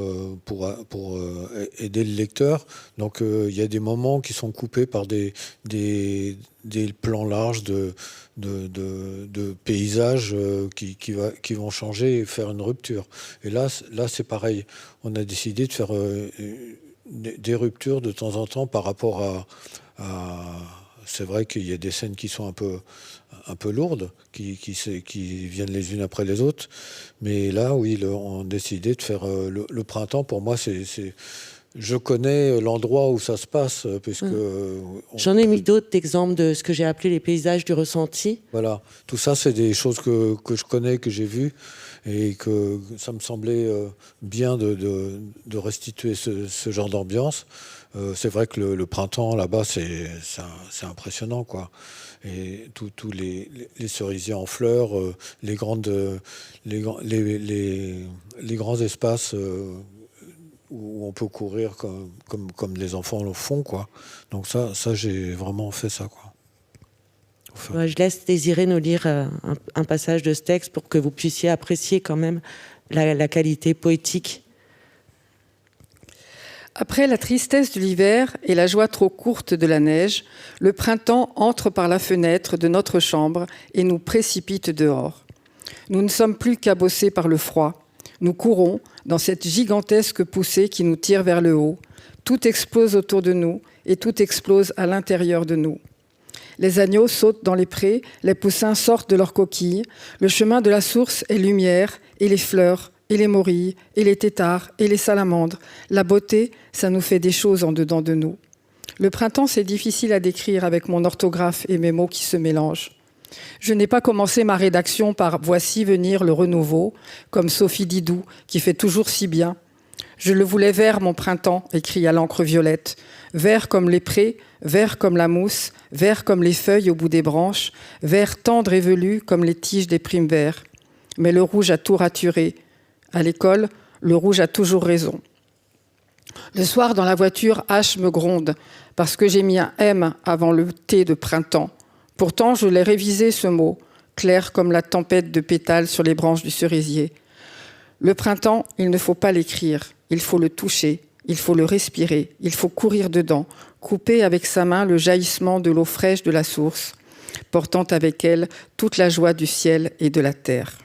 aider le lecteur. Donc il y a des moments qui sont coupés par des plans larges de paysages qui vont changer et faire une rupture. Et là c'est pareil. On a décidé de faire des ruptures de temps en temps par rapport à c'est vrai qu'il y a des scènes qui sont un peu lourdes, qui viennent les unes après les autres. Mais là, oui, on a décidé de faire le printemps. Pour moi, je connais l'endroit où ça se passe, puisque... J'en ai mis d'autres exemples de ce que j'ai appelé les paysages du ressenti. Voilà, tout ça, c'est des choses que je connais, que j'ai vues, et que ça me semblait bien de restituer ce genre d'ambiance. C'est vrai que le printemps, là-bas, c'est impressionnant, quoi. Et tous les cerisiers en fleurs, les grands espaces... où on peut courir comme les enfants le font, quoi. Donc ça j'ai vraiment fait ça, quoi. Enfin. Ouais, je laisse Désiré nous lire un passage de ce texte pour que vous puissiez apprécier quand même la qualité poétique. Après la tristesse de l'hiver et la joie trop courte de la neige, le printemps entre par la fenêtre de notre chambre et nous précipite dehors. Nous ne sommes plus cabossés par le froid. Nous courons dans cette gigantesque poussée qui nous tire vers le haut. Tout explose autour de nous et tout explose à l'intérieur de nous. Les agneaux sautent dans les prés, les poussins sortent de leurs coquilles. Le chemin de la source est lumière, et les fleurs, et les morilles, et les têtards, et les salamandres. La beauté, ça nous fait des choses en dedans de nous. Le printemps, c'est difficile à décrire avec mon orthographe et mes mots qui se mélangent. Je n'ai pas commencé ma rédaction par « Voici venir le renouveau », comme Sophie Didou, qui fait toujours si bien. Je le voulais vert, mon printemps, écrit à l'encre violette. Vert comme les prés, vert comme la mousse, vert comme les feuilles au bout des branches, vert tendre et velu comme les tiges des primes verts. Mais le rouge a tout raturé. À l'école, le rouge a toujours raison. Le soir, dans la voiture, H me gronde, parce que j'ai mis un M avant le T de printemps. Pourtant, je l'ai révisé, ce mot, clair comme la tempête de pétales sur les branches du cerisier. Le printemps, il ne faut pas l'écrire, il faut le toucher, il faut le respirer, il faut courir dedans, couper avec sa main le jaillissement de l'eau fraîche de la source, portant avec elle toute la joie du ciel et de la terre.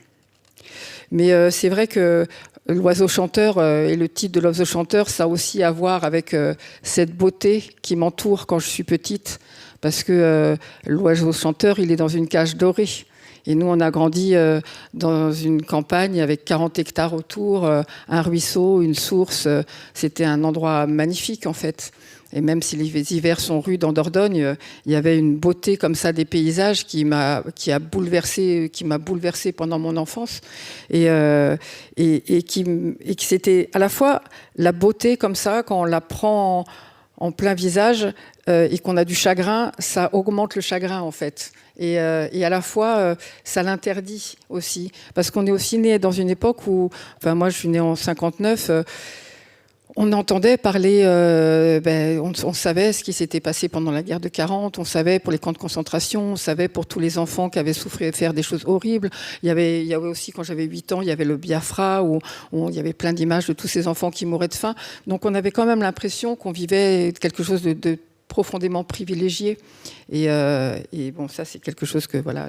Mais c'est vrai que l'oiseau chanteur et le titre de l'oiseau chanteur, ça a aussi à voir avec cette beauté qui m'entoure quand je suis petite. Parce que l'oiseau chanteur, il est dans une cage dorée. Et nous, on a grandi dans une campagne avec 40 hectares autour, un ruisseau, une source. C'était un endroit magnifique, en fait. Et même si les hivers sont rudes en Dordogne, il y avait une beauté comme ça des paysages qui m'a bouleversée pendant mon enfance. Et qui c'était à la fois la beauté comme ça, quand on la prend en plein visage et qu'on a du chagrin, ça augmente le chagrin en fait. Et à la fois, ça l'interdit aussi. Parce qu'on est aussi né dans une époque où, enfin moi je suis née en 59, on entendait parler, on savait ce qui s'était passé pendant la guerre de 40, on savait pour les camps de concentration, on savait pour tous les enfants qui avaient souffert, faire des choses horribles. Il y avait aussi, quand j'avais 8 ans, il y avait le Biafra, où il y avait plein d'images de tous ces enfants qui mouraient de faim. Donc on avait quand même l'impression qu'on vivait quelque chose de profondément privilégié. Et bon, ça c'est quelque chose que voilà,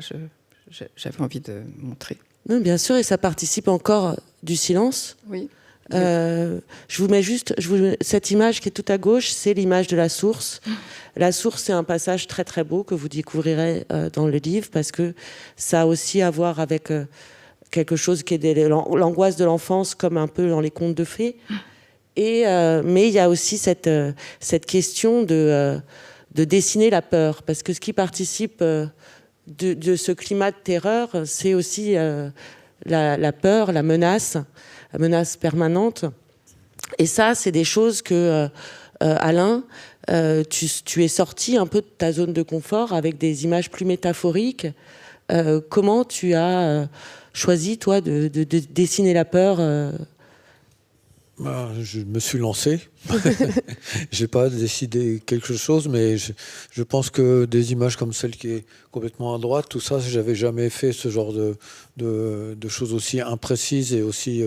j'avais envie de montrer. Non, bien sûr, et ça participe encore du silence. Oui. Je vous mets juste cette image qui est tout à gauche, c'est l'image de la source. La source, c'est un passage très très beau que vous découvrirez dans le livre, parce que ça a aussi à voir avec quelque chose qui est l'angoisse de l'enfance, comme un peu dans les contes de fées. Mais il y a aussi cette question de dessiner la peur, parce que ce qui participe de ce climat de terreur, c'est aussi la peur, la menace permanente. Et ça, c'est des choses que, Alain, tu es sorti un peu de ta zone de confort avec des images plus métaphoriques. Comment tu as choisi, toi, de dessiner la peur Je me suis lancé. J'ai pas décidé quelque chose, mais je pense que des images comme celle qui est complètement à droite, tout ça, j'avais jamais fait ce genre de choses aussi imprécises et aussi...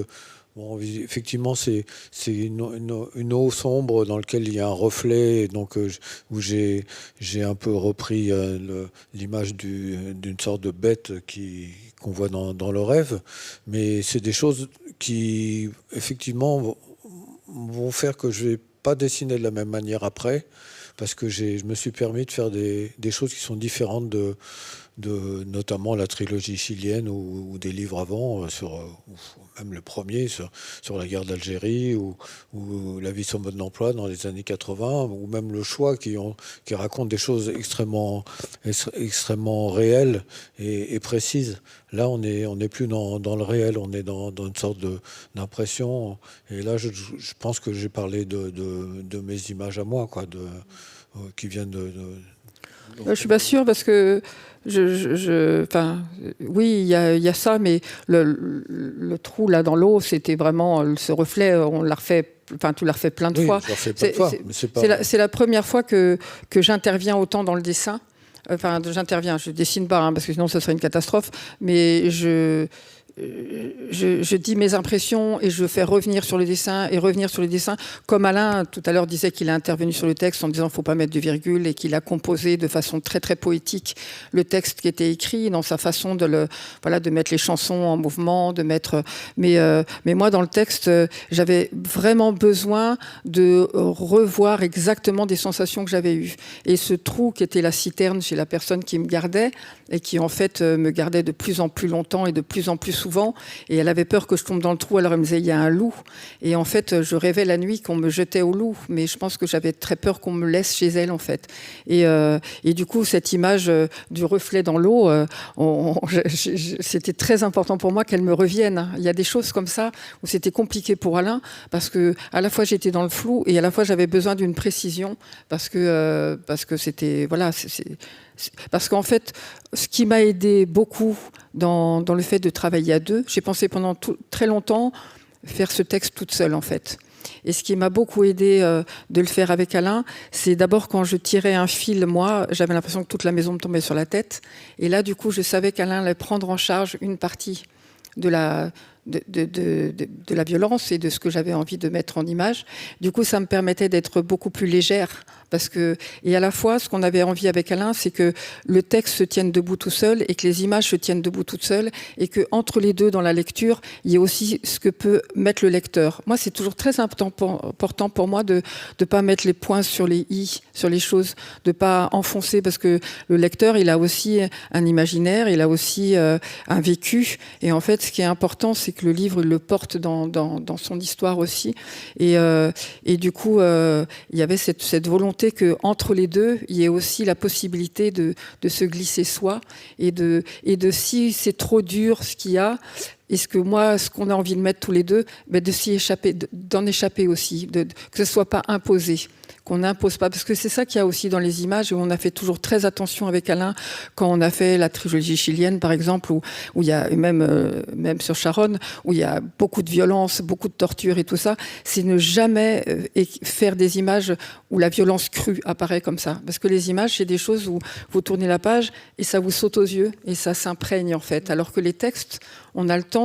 Bon, effectivement, c'est une eau sombre dans laquelle il y a un reflet, et donc où j'ai un peu repris l'image d'une sorte de bête qu'on voit dans le rêve. Mais c'est des choses qui, effectivement, vont faire que je vais pas dessiner de la même manière après, parce que je me suis permis de faire des choses qui sont différentes de notamment la trilogie chilienne ou des livres avant, même le premier sur la guerre d'Algérie ou la vie sans mode d'emploi dans les années 80, ou même le choix qui raconte des choses extrêmement réelles et précises. Là, on n'est plus dans le réel, on est dans une sorte d'impression. Et là, je pense que j'ai parlé de mes images à moi, quoi, qui viennent Je suis pas sûre parce que enfin, oui, il y a ça, mais le trou là dans l'eau, c'était vraiment ce reflet. On l'a refait. Enfin, tu l'as refait plein de fois. Je l'ai refait plein de fois, mais c'est pas... C'est la première fois que j'interviens autant dans le dessin. Enfin, je dessine pas, hein, parce que sinon ce serait une catastrophe. Mais je dis mes impressions et je fais revenir sur le dessin et revenir sur le dessin. Comme Alain, tout à l'heure, disait qu'il a intervenu sur le texte en disant qu'il ne faut pas mettre de virgule et qu'il a composé de façon très, très poétique le texte qui était écrit dans sa façon de mettre les chansons en mouvement, de mettre... Mais moi, dans le texte, j'avais vraiment besoin de revoir exactement des sensations que j'avais eues. Et ce trou qui était la citerne chez la personne qui me gardait et qui, en fait, me gardait de plus en plus longtemps et de plus en plus souvent, et elle avait peur que je tombe dans le trou, alors elle me disait il y a un loup, et en fait je rêvais la nuit qu'on me jetait au loup, mais je pense que j'avais très peur qu'on me laisse chez elle en fait, et du coup cette image du reflet dans l'eau, c'était très important pour moi qu'elle me revienne. Il y a des choses comme ça où c'était compliqué pour Alain, parce que à la fois j'étais dans le flou et à la fois j'avais besoin d'une précision, parce que c'était parce qu'en fait, ce qui m'a aidé beaucoup dans le fait de travailler à deux, j'ai pensé pendant très longtemps faire ce texte toute seule, en fait. Et ce qui m'a beaucoup aidé de le faire avec Alain, c'est d'abord quand je tirais un fil, moi, j'avais l'impression que toute la maison me tombait sur la tête. Et là, du coup, je savais qu'Alain allait prendre en charge une partie de la violence et de ce que j'avais envie de mettre en image. Du coup, ça me permettait d'être beaucoup plus légère. Et à la fois, ce qu'on avait envie avec Alain, c'est que le texte se tienne debout tout seul et que les images se tiennent debout toutes seules, et qu'entre les deux, dans la lecture, il y ait aussi ce que peut mettre le lecteur. Moi, c'est toujours très important pour moi de ne pas mettre les points sur les i, sur les choses, de ne pas enfoncer, parce que le lecteur, il a aussi un imaginaire, il a aussi un vécu. Et en fait, ce qui est important, c'est que le livre le porte dans son histoire aussi. Et du coup, il y avait cette volonté qu'entre les deux, il y ait aussi la possibilité de se glisser soi, et de si c'est trop dur ce qu'il y a, et ce qu'on a envie de mettre tous les deux, de s'y échapper, d'en échapper aussi, que ce ne soit pas imposé, qu'on n'impose pas, parce que c'est ça qu'il y a aussi dans les images, où on a fait toujours très attention avec Alain, quand on a fait la trilogie chilienne, par exemple, où il y a, même sur Charonne, où il y a beaucoup de violence, beaucoup de torture et tout ça, c'est ne jamais faire des images où la violence crue apparaît comme ça. Parce que les images, c'est des choses où vous tournez la page et ça vous saute aux yeux, et ça s'imprègne en fait. Alors que les textes, on a le temps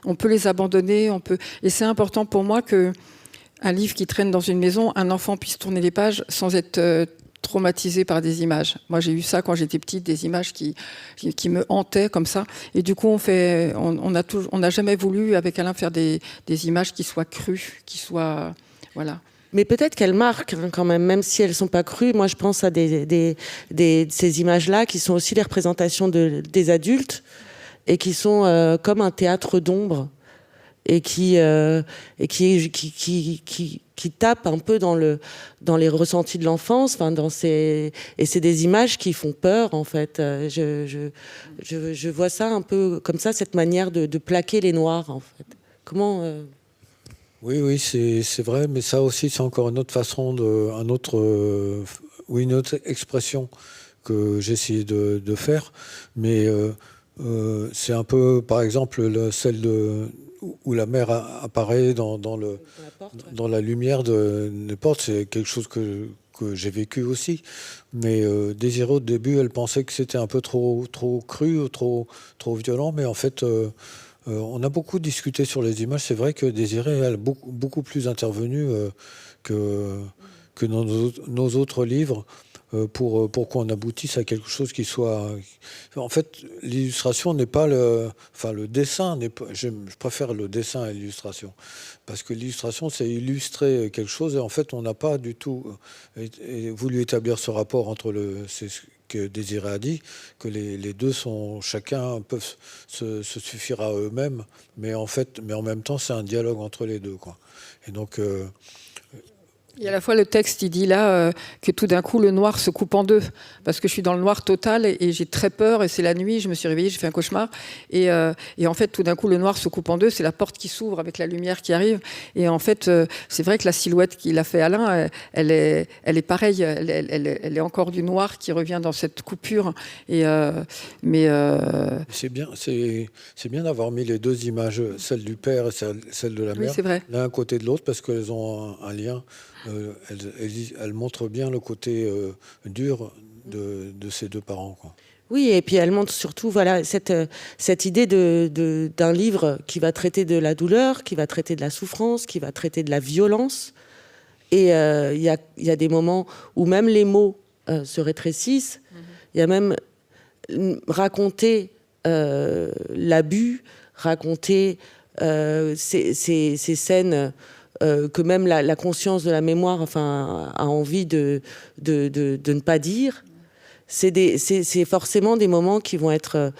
on peut les abandonner, et c'est important pour moi que un livre qui traîne dans une maison, un enfant puisse tourner les pages sans être traumatisé par des images. Moi, j'ai eu ça quand j'étais petite, des images qui me hantaient comme ça. Et du coup, on n'a jamais voulu, avec Alain, faire des images qui soient crues, qui soient... Voilà. Mais peut-être qu'elles marquent quand même si elles ne sont pas crues. Moi, je pense à ces images-là qui sont aussi les représentations des adultes, et qui sont comme un théâtre d'ombre, et qui tapent un peu dans les ressentis de l'enfance, et c'est des images qui font peur en fait. Je vois ça un peu comme ça, cette manière de plaquer les noirs en fait. Comment Oui, c'est vrai, mais ça aussi c'est encore une autre façon, une autre expression que j'ai essayé de faire, mais c'est un peu, par exemple, celle où la mère apparaît dans la lumière de la porte. C'est quelque chose que j'ai vécu aussi. Mais Désirée, au début, elle pensait que c'était un peu trop cru, trop violent. Mais en fait, on a beaucoup discuté sur les images. C'est vrai que Désirée, elle a beaucoup plus intervenu que dans nos autres livres. pour qu'on aboutisse à quelque chose qui soit... En fait, l'illustration n'est pas le... Enfin, le dessin n'est pas... Je préfère le dessin à l'illustration. Parce que l'illustration, c'est illustrer quelque chose. Et en fait, on n'a pas du tout voulu établir ce rapport entre c'est ce que Désiré a dit, que les deux sont... Chacun peuvent se suffire à eux-mêmes. Mais en même temps, c'est un dialogue entre les deux, quoi. Et donc... Et à la fois, le texte, il dit là que tout d'un coup, le noir se coupe en deux. Parce que je suis dans le noir total et j'ai très peur. Et c'est la nuit, je me suis réveillée, j'ai fait un cauchemar. Et en fait, tout d'un coup, le noir se coupe en deux. C'est la porte qui s'ouvre avec la lumière qui arrive. Et en fait, c'est vrai que la silhouette qu'il a fait Alain, elle est pareille. Elle est encore du noir qui revient dans cette coupure. C'est bien d'avoir mis les deux images, celle du père et celle de la mère, l'un à côté de l'autre, parce qu'elles ont un lien. Elle montre bien le côté dur de ces deux parents, quoi. Oui, et puis elle montre surtout cette idée d'un livre qui va traiter de la douleur, qui va traiter de la souffrance, qui va traiter de la violence. Et il y a des moments où même les mots se rétrécissent. Il y a même raconter l'abus, raconter ces scènes... que même la conscience de la mémoire a envie de ne pas dire. C'est forcément des moments qui vont être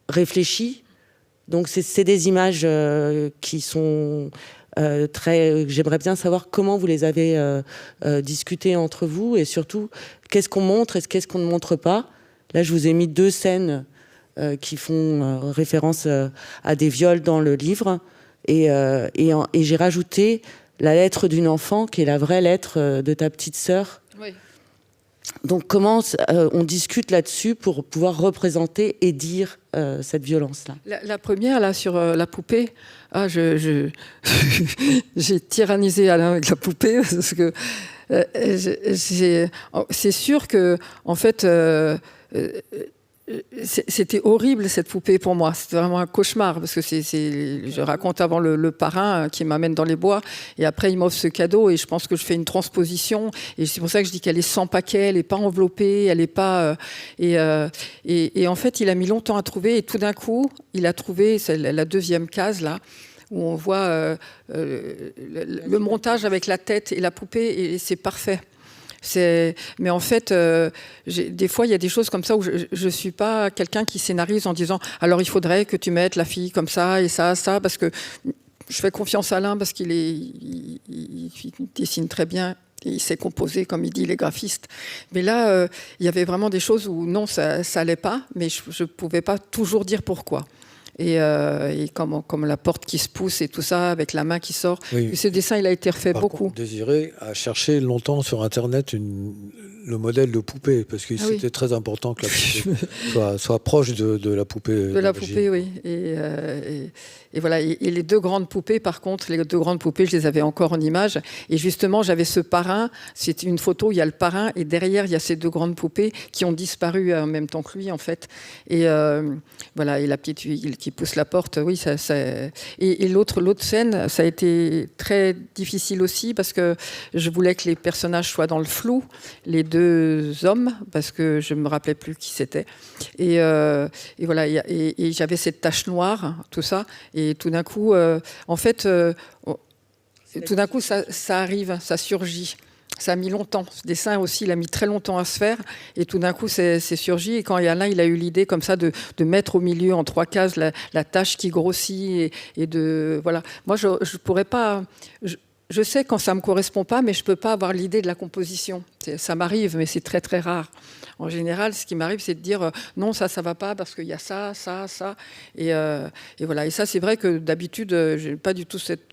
réfléchis. Donc c'est des images qui sont très... J'aimerais bien savoir comment vous les avez discutées entre vous, et surtout qu'est-ce qu'on montre et qu'est-ce qu'on ne montre pas. Là, je vous ai mis 2 scènes qui font référence à des viols dans le livre. Et j'ai rajouté la lettre d'une enfant, qui est la vraie lettre de ta petite sœur. Oui. Donc comment on discute là-dessus pour pouvoir représenter et dire cette violence-là. La première, là, sur la poupée, j'ai tyrannisé Alain avec la poupée, parce que c'est sûr que, en fait... c'était horrible, cette poupée, pour moi. C'était vraiment un cauchemar, parce que je raconte avant le parrain qui m'amène dans les bois, et après il m'offre ce cadeau, et je pense que je fais une transposition, et c'est pour ça que je dis qu'elle est sans paquet, elle n'est pas enveloppée, elle n'est pas... et en fait, il a mis longtemps à trouver, et tout d'un coup, il a trouvé, c'est la 2e case, là, où on voit le montage avec la tête et la poupée, et c'est parfait. Mais en fait, des fois, il y a des choses comme ça où je ne suis pas quelqu'un qui scénarise en disant « alors il faudrait que tu mettes la fille comme ça et ça, parce que je fais confiance à Alain, parce qu'il il dessine très bien. Et il sait composer, comme il dit, les graphistes. Mais là, il y avait vraiment des choses où non, ça n'allait pas, mais je ne pouvais pas toujours dire pourquoi. Et comme la porte qui se pousse et tout ça, avec la main qui sort. Oui. Et ce dessin, il a été refait beaucoup. Contre, Désiré a cherché longtemps sur Internet le modèle de poupée, parce que c'était très important que la poupée soit proche de la poupée. De la poupée, oui. Et voilà. Et les 2 grandes poupées, par contre, les 2 grandes poupées, je les avais encore en image. Et justement, j'avais ce parrain. C'est une photo où il y a le parrain, et derrière, il y a ces 2 grandes poupées qui ont disparu en même temps que lui, en fait. Et voilà. Et la petite qui pousse la porte, oui. Et l'autre scène, ça a été très difficile aussi, parce que je voulais que les personnages soient dans le flou, les 2 hommes, parce que je ne me rappelais plus qui c'était. Et voilà. Et j'avais cette tache noire, tout ça. Et tout d'un coup, en fait, tout d'un coup, ça arrive, ça surgit. Ça a mis longtemps. Ce dessin aussi, il a mis très longtemps à se faire. Et tout d'un coup, c'est surgi. Et quand Alain, il a eu l'idée comme ça de mettre au milieu, en 3 cases, la tache qui grossit et de... Voilà. Moi, je pourrais pas... Je sais quand ça ne me correspond pas, mais je ne peux pas avoir l'idée de la composition. Ça m'arrive, mais c'est très, très rare. En général, ce qui m'arrive, c'est de dire non, ça ne va pas parce qu'il y a ça. Et voilà. Et ça, c'est vrai que d'habitude, je n'ai pas du tout cette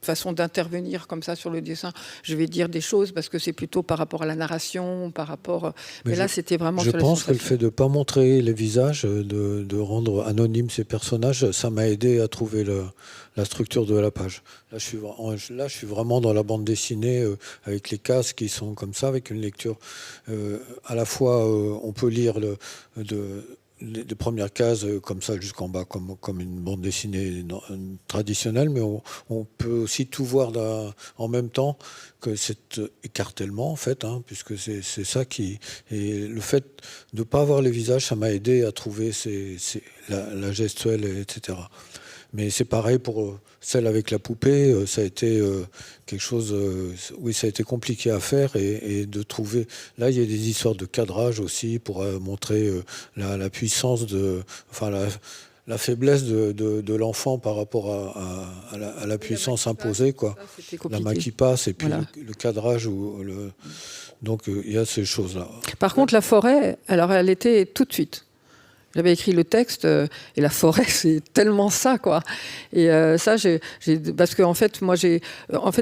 façon d'intervenir comme ça sur le dessin. Je vais dire des choses parce que c'est plutôt par rapport à la narration, par rapport... Mais là, c'était vraiment... Je pense que le fait de ne pas montrer les visages, de rendre anonymes ces personnages, ça m'a aidé à trouver la structure de la page. Là, je suis vraiment dans la bande dessinée avec les cases qui sont comme ça, avec une lecture. À la fois, on peut lire les premières cases comme ça jusqu'en bas, comme une bande dessinée traditionnelle, mais on peut aussi tout voir en même temps, que cet écartèlement, en fait, hein, puisque c'est ça qui... Et le fait de ne pas avoir les visages, ça m'a aidé à trouver la gestuelle, etc. Mais c'est pareil pour celle avec la poupée, ça a été quelque chose... oui, ça a été compliqué à faire et de trouver... Là, il y a des histoires de cadrage aussi pour montrer la puissance enfin, la faiblesse de l'enfant par rapport à la puissance imposée, quoi. La main qui passe et puis voilà. le cadrage. Donc, il y a ces choses-là. Par contre, la forêt, alors elle était tout de suite. J'avais écrit le texte et la forêt, c'est tellement ça, quoi. Et ça, parce qu'en fait, il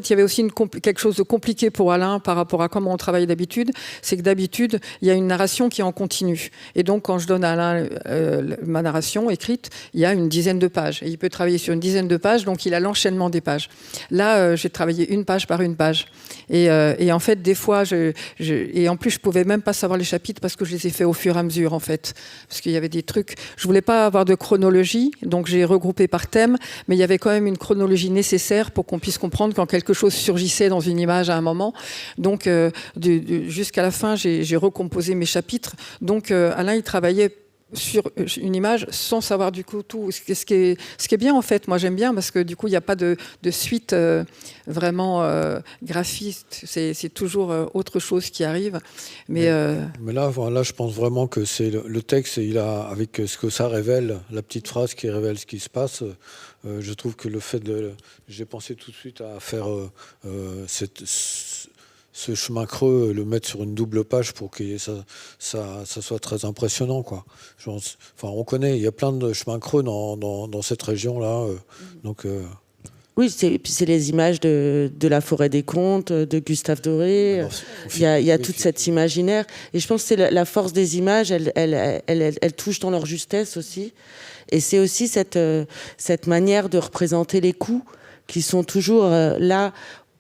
y avait aussi quelque chose de compliqué pour Alain par rapport à comment on travaille d'habitude. C'est que d'habitude, il y a une narration qui est en continu. Et donc, quand je donne à Alain ma narration écrite, il y a une dizaine de pages. Et il peut travailler sur une dizaine de pages, donc il a l'enchaînement des pages. Là, j'ai travaillé une page par une page. Et en fait, des fois, et en plus, je pouvais même pas savoir les chapitres parce que je les ai faits au fur et à mesure, en fait. Parce qu'il y avait des trucs. Je voulais pas avoir de chronologie, donc j'ai regroupé par thème, mais il y avait quand même une chronologie nécessaire pour qu'on puisse comprendre quand quelque chose surgissait dans une image à un moment. Donc, jusqu'à la fin, j'ai recomposé mes chapitres. Donc, Alain, il travaillait sur une image sans savoir du coup tout. Ce qui est bien, en fait, moi j'aime bien parce que du coup il n'y a pas de suite vraiment graphiste, c'est toujours autre chose qui arrive. Mais là, voilà, je pense vraiment que c'est le texte, avec ce que ça révèle, la petite phrase qui révèle ce qui se passe, je trouve que le fait j'ai pensé tout de suite à faire ce chemin creux, le mettre sur une double page pour que ça soit très impressionnant, quoi. On connaît, il y a plein de chemins creux dans cette région-là. Donc, oui, c'est les images de la forêt des contes, de Gustave Doré. Il y a toute cette imaginaire. Et je pense que c'est la force des images, elle touche dans leur justesse aussi. Et c'est aussi cette manière de représenter les coups qui sont toujours là,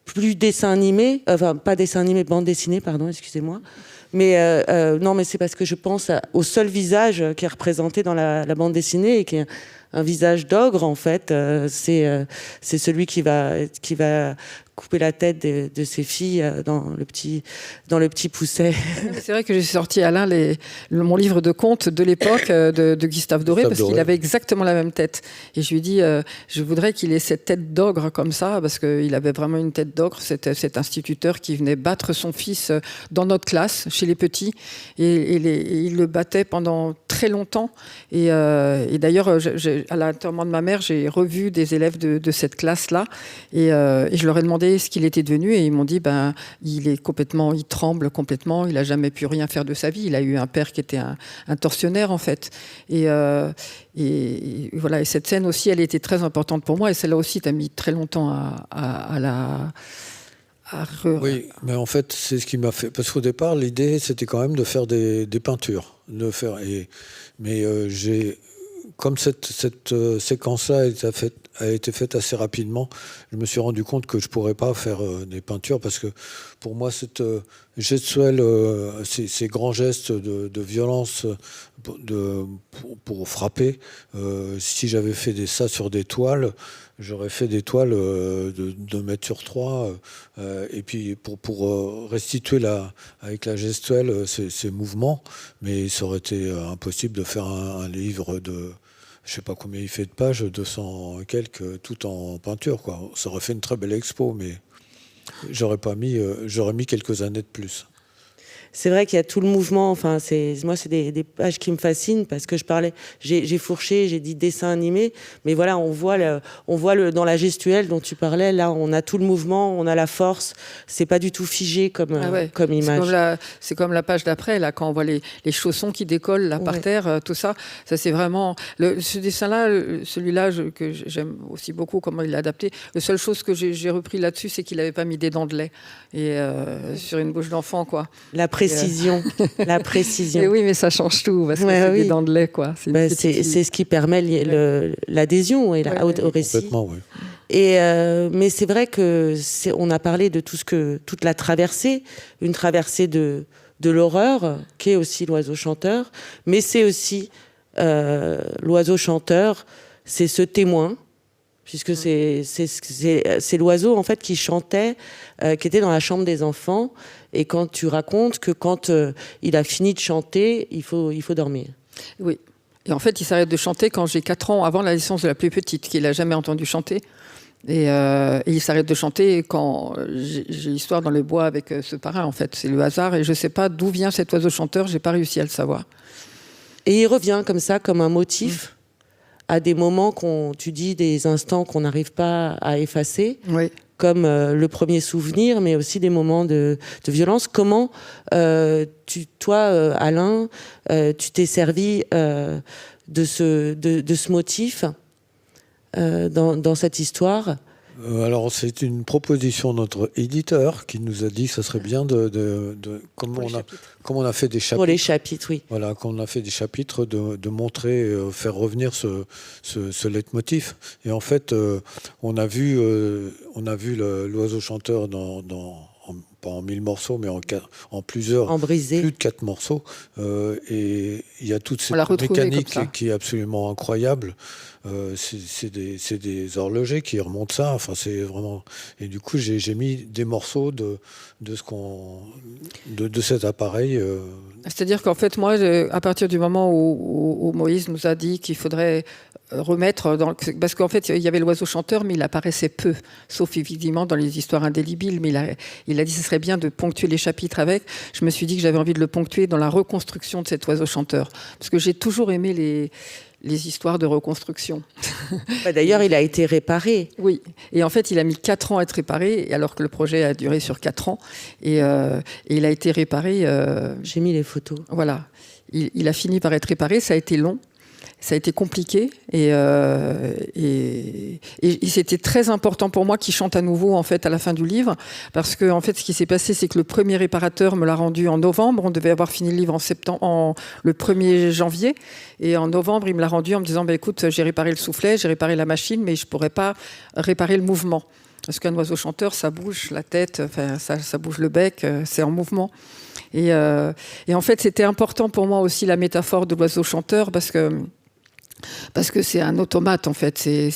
plus dessin animé, enfin pas dessin animé, bande dessinée, pardon, excusez-moi. Mais non, mais c'est parce que je pense au seul visage qui est représenté dans la bande dessinée et qui est un visage d'ogre, en fait. C'est celui qui va couper la tête de ses filles dans le petit pousset. C'est vrai que j'ai sorti Alain mon livre de contes de l'époque de Gustave Doré, parce qu'il avait exactement la même tête. Et je lui ai dit, je voudrais qu'il ait cette tête d'ogre comme ça, parce qu'il avait vraiment une tête d'ogre. C'était cet instituteur qui venait battre son fils dans notre classe, chez les petits. Et il le battait pendant très longtemps. Et d'ailleurs, à l'enterrement de ma mère, j'ai revu des élèves de cette classe-là. Et je leur ai demandé ce qu'il était devenu, et ils m'ont dit il tremble complètement, il a jamais pu rien faire de sa vie, il a eu un père qui était un tortionnaire, en fait, et voilà. Et cette scène aussi, elle était très importante pour moi, et celle-là aussi, t'as mis très longtemps Oui, mais en fait, c'est ce qui m'a fait, parce qu'au départ, l'idée, c'était quand même de faire des peintures, comme cette séquence-là a été faite assez rapidement, je me suis rendu compte que je ne pourrais pas faire des peintures, parce que pour moi, cette gestuelle, ces grands gestes de violence pour frapper, si j'avais fait ça sur des toiles, j'aurais fait des toiles de 2 mètres sur 3, et puis pour restituer avec la gestuelle ces mouvements, mais ça aurait été impossible de faire un livre de... Je ne sais pas combien il fait de pages, 200 et quelques, tout en peinture, quoi. Ça aurait fait une très belle expo, mais j'aurais mis quelques années de plus. C'est vrai qu'il y a tout le mouvement. Enfin, moi, c'est des pages qui me fascinent parce que j'ai fourché, j'ai dit dessin animé, mais voilà, on voit dans la gestuelle dont tu parlais. Là, on a tout le mouvement, on a la force. C'est pas du tout figé comme image. C'est comme la page d'après, là, quand on voit les chaussons qui décollent là par terre, tout ça. Ça, c'est vraiment ce dessin-là, celui-là que j'aime aussi beaucoup comment il l'a adapté. La seule chose que j'ai repris là-dessus, c'est qu'il n'avait pas mis des dents de lait sur une bouche d'enfant, quoi. La précision. Et oui, mais ça change tout, parce que c'est des dents de lait, quoi. C'est ce qui permet l'adhésion au récit. Complètement, oui. Mais c'est vrai que on a parlé de toute la traversée, une traversée de l'horreur, qui est aussi l'oiseau chanteur, mais c'est aussi l'oiseau chanteur, c'est ce témoin, puisque c'est l'oiseau en fait qui chantait, qui était dans la chambre des enfants, et quand tu racontes que quand il a fini de chanter, il faut dormir. Oui. Et en fait, il s'arrête de chanter quand j'ai 4 ans, avant la naissance de la plus petite, qu'il n'a jamais entendu chanter. Et il s'arrête de chanter quand j'ai l'histoire dans le bois avec ce parrain, en fait. C'est le hasard, et je ne sais pas d'où vient cet oiseau chanteur, je n'ai pas réussi à le savoir. Et il revient comme ça, comme un motif, à des moments tu dis des instants qu'on n'arrive pas à effacer, oui. Comme le premier souvenir, mais aussi des moments de violence. Comment, toi, Alain, tu t'es servi de ce motif dans cette histoire? Alors, c'est une proposition de notre éditeur qui nous a dit que ça serait bien comme on a fait des chapitres. Pour les chapitres, oui. Voilà, quand on a fait des chapitres, de montrer, faire revenir ce leitmotiv. Et en fait, on a vu l'oiseau chanteur pas en 1000 morceaux, mais en plusieurs, en brisé. Plus de 4 morceaux. Et il y a toute cette mécanique qui est absolument incroyable. C'est des horlogers qui remontent ça. Enfin, c'est vraiment. Et du coup, j'ai mis des morceaux de cet appareil. C'est-à-dire qu'en fait, moi, à partir du moment où Moïse nous a dit qu'il faudrait remettre parce qu'en fait, il y avait l'oiseau chanteur, mais il apparaissait peu, sauf évidemment dans les histoires indélébiles. Mais il a dit que ce serait bien de ponctuer les chapitres avec. Je me suis dit que j'avais envie de le ponctuer dans la reconstruction de cet oiseau chanteur, parce que j'ai toujours aimé les histoires de reconstruction. D'ailleurs, il a été réparé. Oui, et en fait, il a mis 4 ans à être réparé, alors que le projet a duré sur 4 ans. Et il a été réparé... J'ai mis les photos. Voilà. Il a fini par être réparé, ça a été long. Ça a été compliqué et c'était très important pour moi qu'il chante à nouveau en fait à la fin du livre, parce que en fait ce qui s'est passé, c'est que le premier réparateur me l'a rendu en novembre. On devait avoir fini le livre le 1er janvier, et en novembre il me l'a rendu en me disant écoute, j'ai réparé le soufflet, j'ai réparé la machine, mais je pourrais pas réparer le mouvement, parce qu'un oiseau chanteur, ça bouge la tête, enfin ça bouge le bec, c'est en mouvement. Et en fait c'était important pour moi aussi la métaphore de l'oiseau chanteur, parce que c'est un automate, en fait. C'est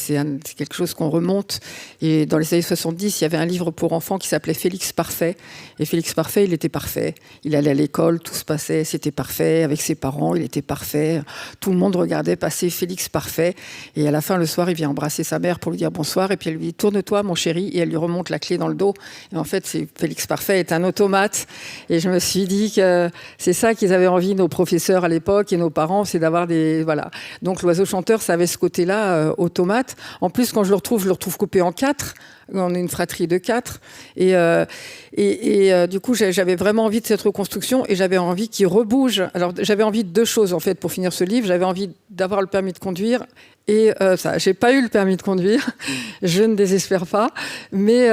quelque chose qu'on remonte. Et dans les années 70, il y avait un livre pour enfants qui s'appelait Félix Parfait. Et Félix Parfait, il était parfait. Il allait à l'école, tout se passait, c'était parfait. Avec ses parents, il était parfait. Tout le monde regardait passer Félix Parfait. Et à la fin, le soir, il vient embrasser sa mère pour lui dire bonsoir. Et puis elle lui dit « Tourne-toi, mon chéri ». Et elle lui remonte la clé dans le dos. Et en fait, Félix Parfait est un automate. Et je me suis dit que c'est ça qu'ils avaient envie, nos professeurs à l'époque et nos parents, c'est d'avoir des... Voilà. Donc, l'oiseau chanteur, ça avait ce côté-là, automate. En plus, quand je le retrouve coupé en 4. On est une fratrie de 4. Et du coup, j'avais vraiment envie de cette reconstruction, et j'avais envie qu'il rebouge. Alors, j'avais envie de 2 choses, en fait, pour finir ce livre. J'avais envie d'avoir le permis de conduire. Et ça, j'ai pas eu le permis de conduire. Je ne désespère pas. Mais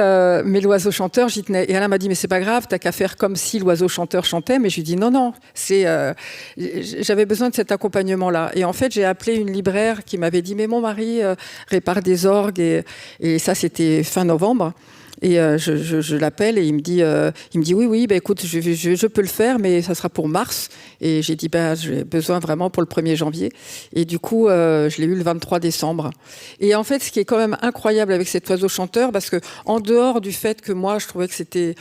l'oiseau chanteur, j'y tenais. Et Alain m'a dit, mais c'est pas grave, t'as qu'à faire comme si l'oiseau chanteur chantait. Mais je lui ai dit, non, j'avais besoin de cet accompagnement-là. Et en fait, j'ai appelé une libraire qui m'avait dit, mais mon mari répare des orgues. Et ça, c'était fin novembre. Et je l'appelle et il me dit oui, écoute, je peux le faire, mais ça sera pour mars. Et j'ai dit j'ai besoin vraiment pour le 1er janvier. Et du coup, je l'ai eu le 23 décembre. Et en fait, ce qui est quand même incroyable avec cet oiseau chanteur, parce que en dehors du fait que moi, je trouvais que c'était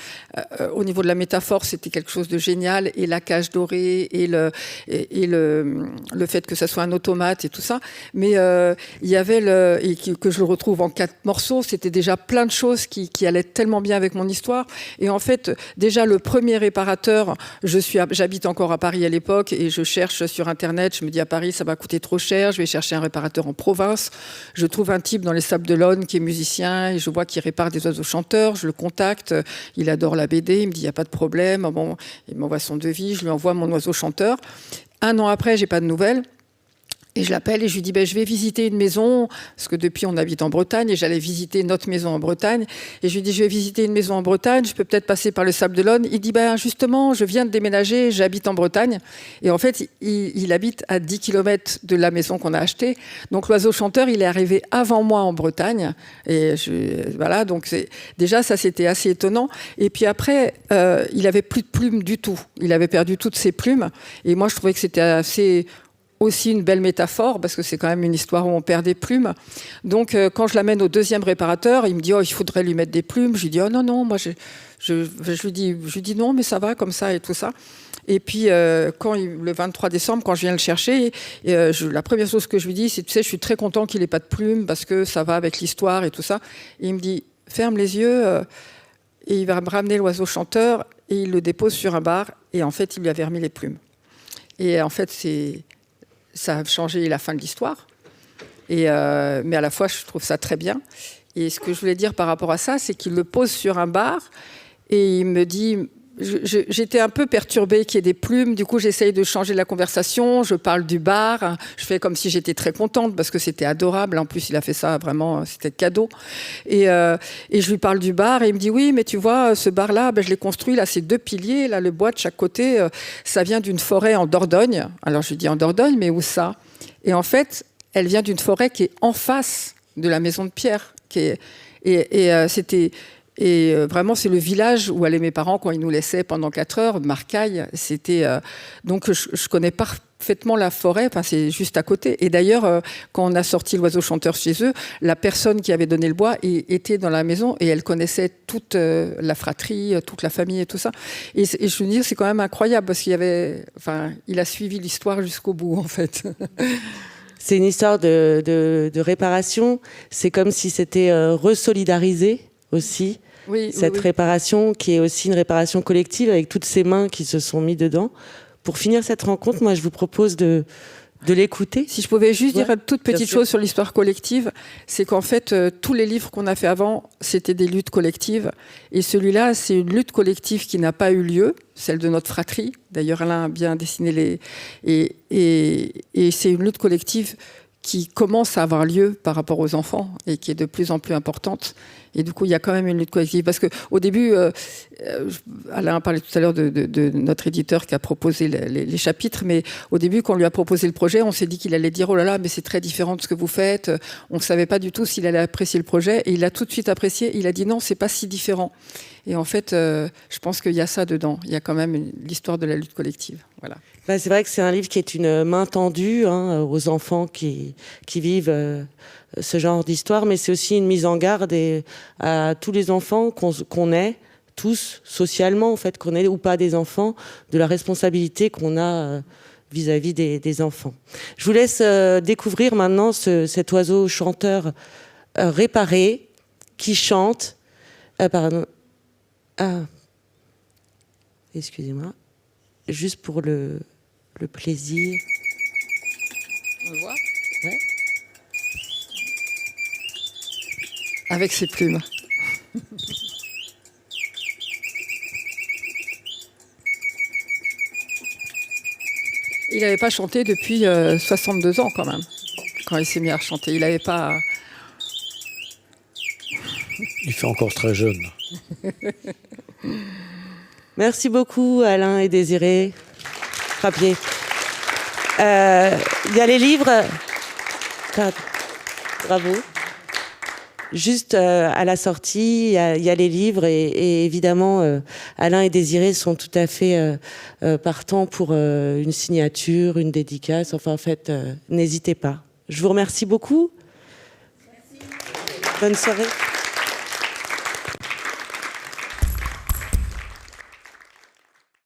au niveau de la métaphore, c'était quelque chose de génial, et la cage dorée et le fait que ça soit un automate et tout ça, mais il y avait que je le retrouve en 4 morceaux, c'était déjà plein de choses qui allait tellement bien avec mon histoire. Et en fait, déjà, le premier réparateur, j'habite encore à Paris à l'époque, et je cherche sur Internet, je me dis à Paris, ça va coûter trop cher, je vais chercher un réparateur en province. Je trouve un type dans les Sables d'Olonne qui est musicien, et je vois qu'il répare des oiseaux chanteurs, je le contacte, il adore la BD, il me dit, il n'y a pas de problème. Bon, il m'envoie son devis, je lui envoie mon oiseau chanteur. 1 an après, j'ai pas de nouvelles. Et je l'appelle et je lui dis, je vais visiter une maison, parce que depuis on habite en Bretagne, et j'allais visiter notre maison en Bretagne. Et je lui dis, je vais visiter une maison en Bretagne, je peux peut-être passer par le Sable d'Olonne. Il dit, justement, je viens de déménager, j'habite en Bretagne. Et en fait, il habite à 10 km de la maison qu'on a achetée. Donc l'oiseau chanteur, il est arrivé avant moi en Bretagne. Et voilà, donc déjà, ça c'était assez étonnant. Et puis après, il avait plus de plumes du tout. Il avait perdu toutes ses plumes. Et moi, je trouvais que c'était assez aussi une belle métaphore, parce que c'est quand même une histoire où on perd des plumes. Donc, quand je l'amène au deuxième réparateur, il me dit « Oh, il faudrait lui mettre des plumes ». Je lui dis « Oh non, non, moi, je lui dis non, mais ça va comme ça et tout ça ». Et puis, le 23 décembre, quand je viens le chercher, la première chose que je lui dis, c'est « Tu sais, je suis très content qu'il n'ait pas de plumes, parce que ça va avec l'histoire et tout ça ». Et il me dit « Ferme les yeux ». Et il va me ramener l'oiseau chanteur et il le dépose sur un bar. Et en fait, il lui avait remis les plumes. Et en fait, ça a changé la fin de l'histoire. Mais à la fois, je trouve ça très bien. Et ce que je voulais dire par rapport à ça, c'est qu'il le pose sur un bar et il me dit... J'étais un peu perturbée qu'il y ait des plumes. Du coup, j'essaye de changer la conversation. Je parle du bar. Je fais comme si j'étais très contente parce que c'était adorable. En plus, il a fait ça vraiment, c'était cadeau. Et je lui parle du bar et il me dit oui, mais tu vois, ce bar-là, je l'ai construit. Là, c'est 2 piliers. Là, le bois de chaque côté, ça vient d'une forêt en Dordogne. Alors, je lui dis en Dordogne, mais où ça? Et en fait, elle vient d'une forêt qui est en face de la maison de Pierre. Et vraiment, c'est le village où allaient mes parents quand ils nous laissaient pendant 4 heures, Marcaille. Donc, je connais parfaitement la forêt. Enfin, c'est juste à côté. Et d'ailleurs, quand on a sorti l'oiseau chanteur chez eux, la personne qui avait donné le bois était dans la maison et elle connaissait toute la fratrie, toute la famille et tout ça. Et je me dis, c'est quand même incroyable parce il a suivi l'histoire jusqu'au bout, en fait. C'est une histoire de réparation. C'est comme si c'était resolidarisé aussi. Oui, Cette réparation qui est aussi une réparation collective avec toutes ces mains qui se sont mises dedans. Pour finir cette rencontre, moi, je vous propose de l'écouter. Si je pouvais juste dire une toute petite chose sur l'histoire collective, c'est qu'en fait, tous les livres qu'on a fait avant, c'était des luttes collectives. Et celui-là, c'est une lutte collective qui n'a pas eu lieu, celle de notre fratrie. D'ailleurs, Alain a bien dessiné et c'est une lutte collective qui commence à avoir lieu par rapport aux enfants et qui est de plus en plus importante. Et du coup, il y a quand même une lutte collective. Parce qu'au début, Alain parlait tout à l'heure de notre éditeur qui a proposé les chapitres, mais au début, quand on lui a proposé le projet, on s'est dit qu'il allait dire « Oh là là, mais c'est très différent de ce que vous faites ». On ne savait pas du tout s'il allait apprécier le projet. Et il a tout de suite apprécié. Il a dit « Non, c'est pas si différent ». Et en fait, je pense qu'il y a ça dedans. Il y a quand même l'histoire de la lutte collective. Voilà. C'est vrai que c'est un livre qui est une main tendue aux enfants qui vivent ce genre d'histoire, mais c'est aussi une mise en garde à tous les enfants qu'on est, tous socialement, en fait, qu'on est ou pas des enfants, de la responsabilité qu'on a vis-à-vis des enfants. Je vous laisse découvrir maintenant cet oiseau chanteur réparé qui chante. Pardon. Excusez-moi. Juste pour le plaisir. On le voit ? Ouais. Avec ses plumes. Il n'avait pas chanté depuis 62 ans quand même, quand il s'est mis à chanter. Il n'avait pas... Il fait encore très jeune. Merci beaucoup Alain et Désiré Frappier. Il y a les livres. Bravo. Juste à la sortie, il y a les livres et évidemment Alain et Désiré sont tout à fait partants pour une signature, une dédicace. Enfin en fait, n'hésitez pas. Je vous remercie beaucoup. Merci. Bonne soirée.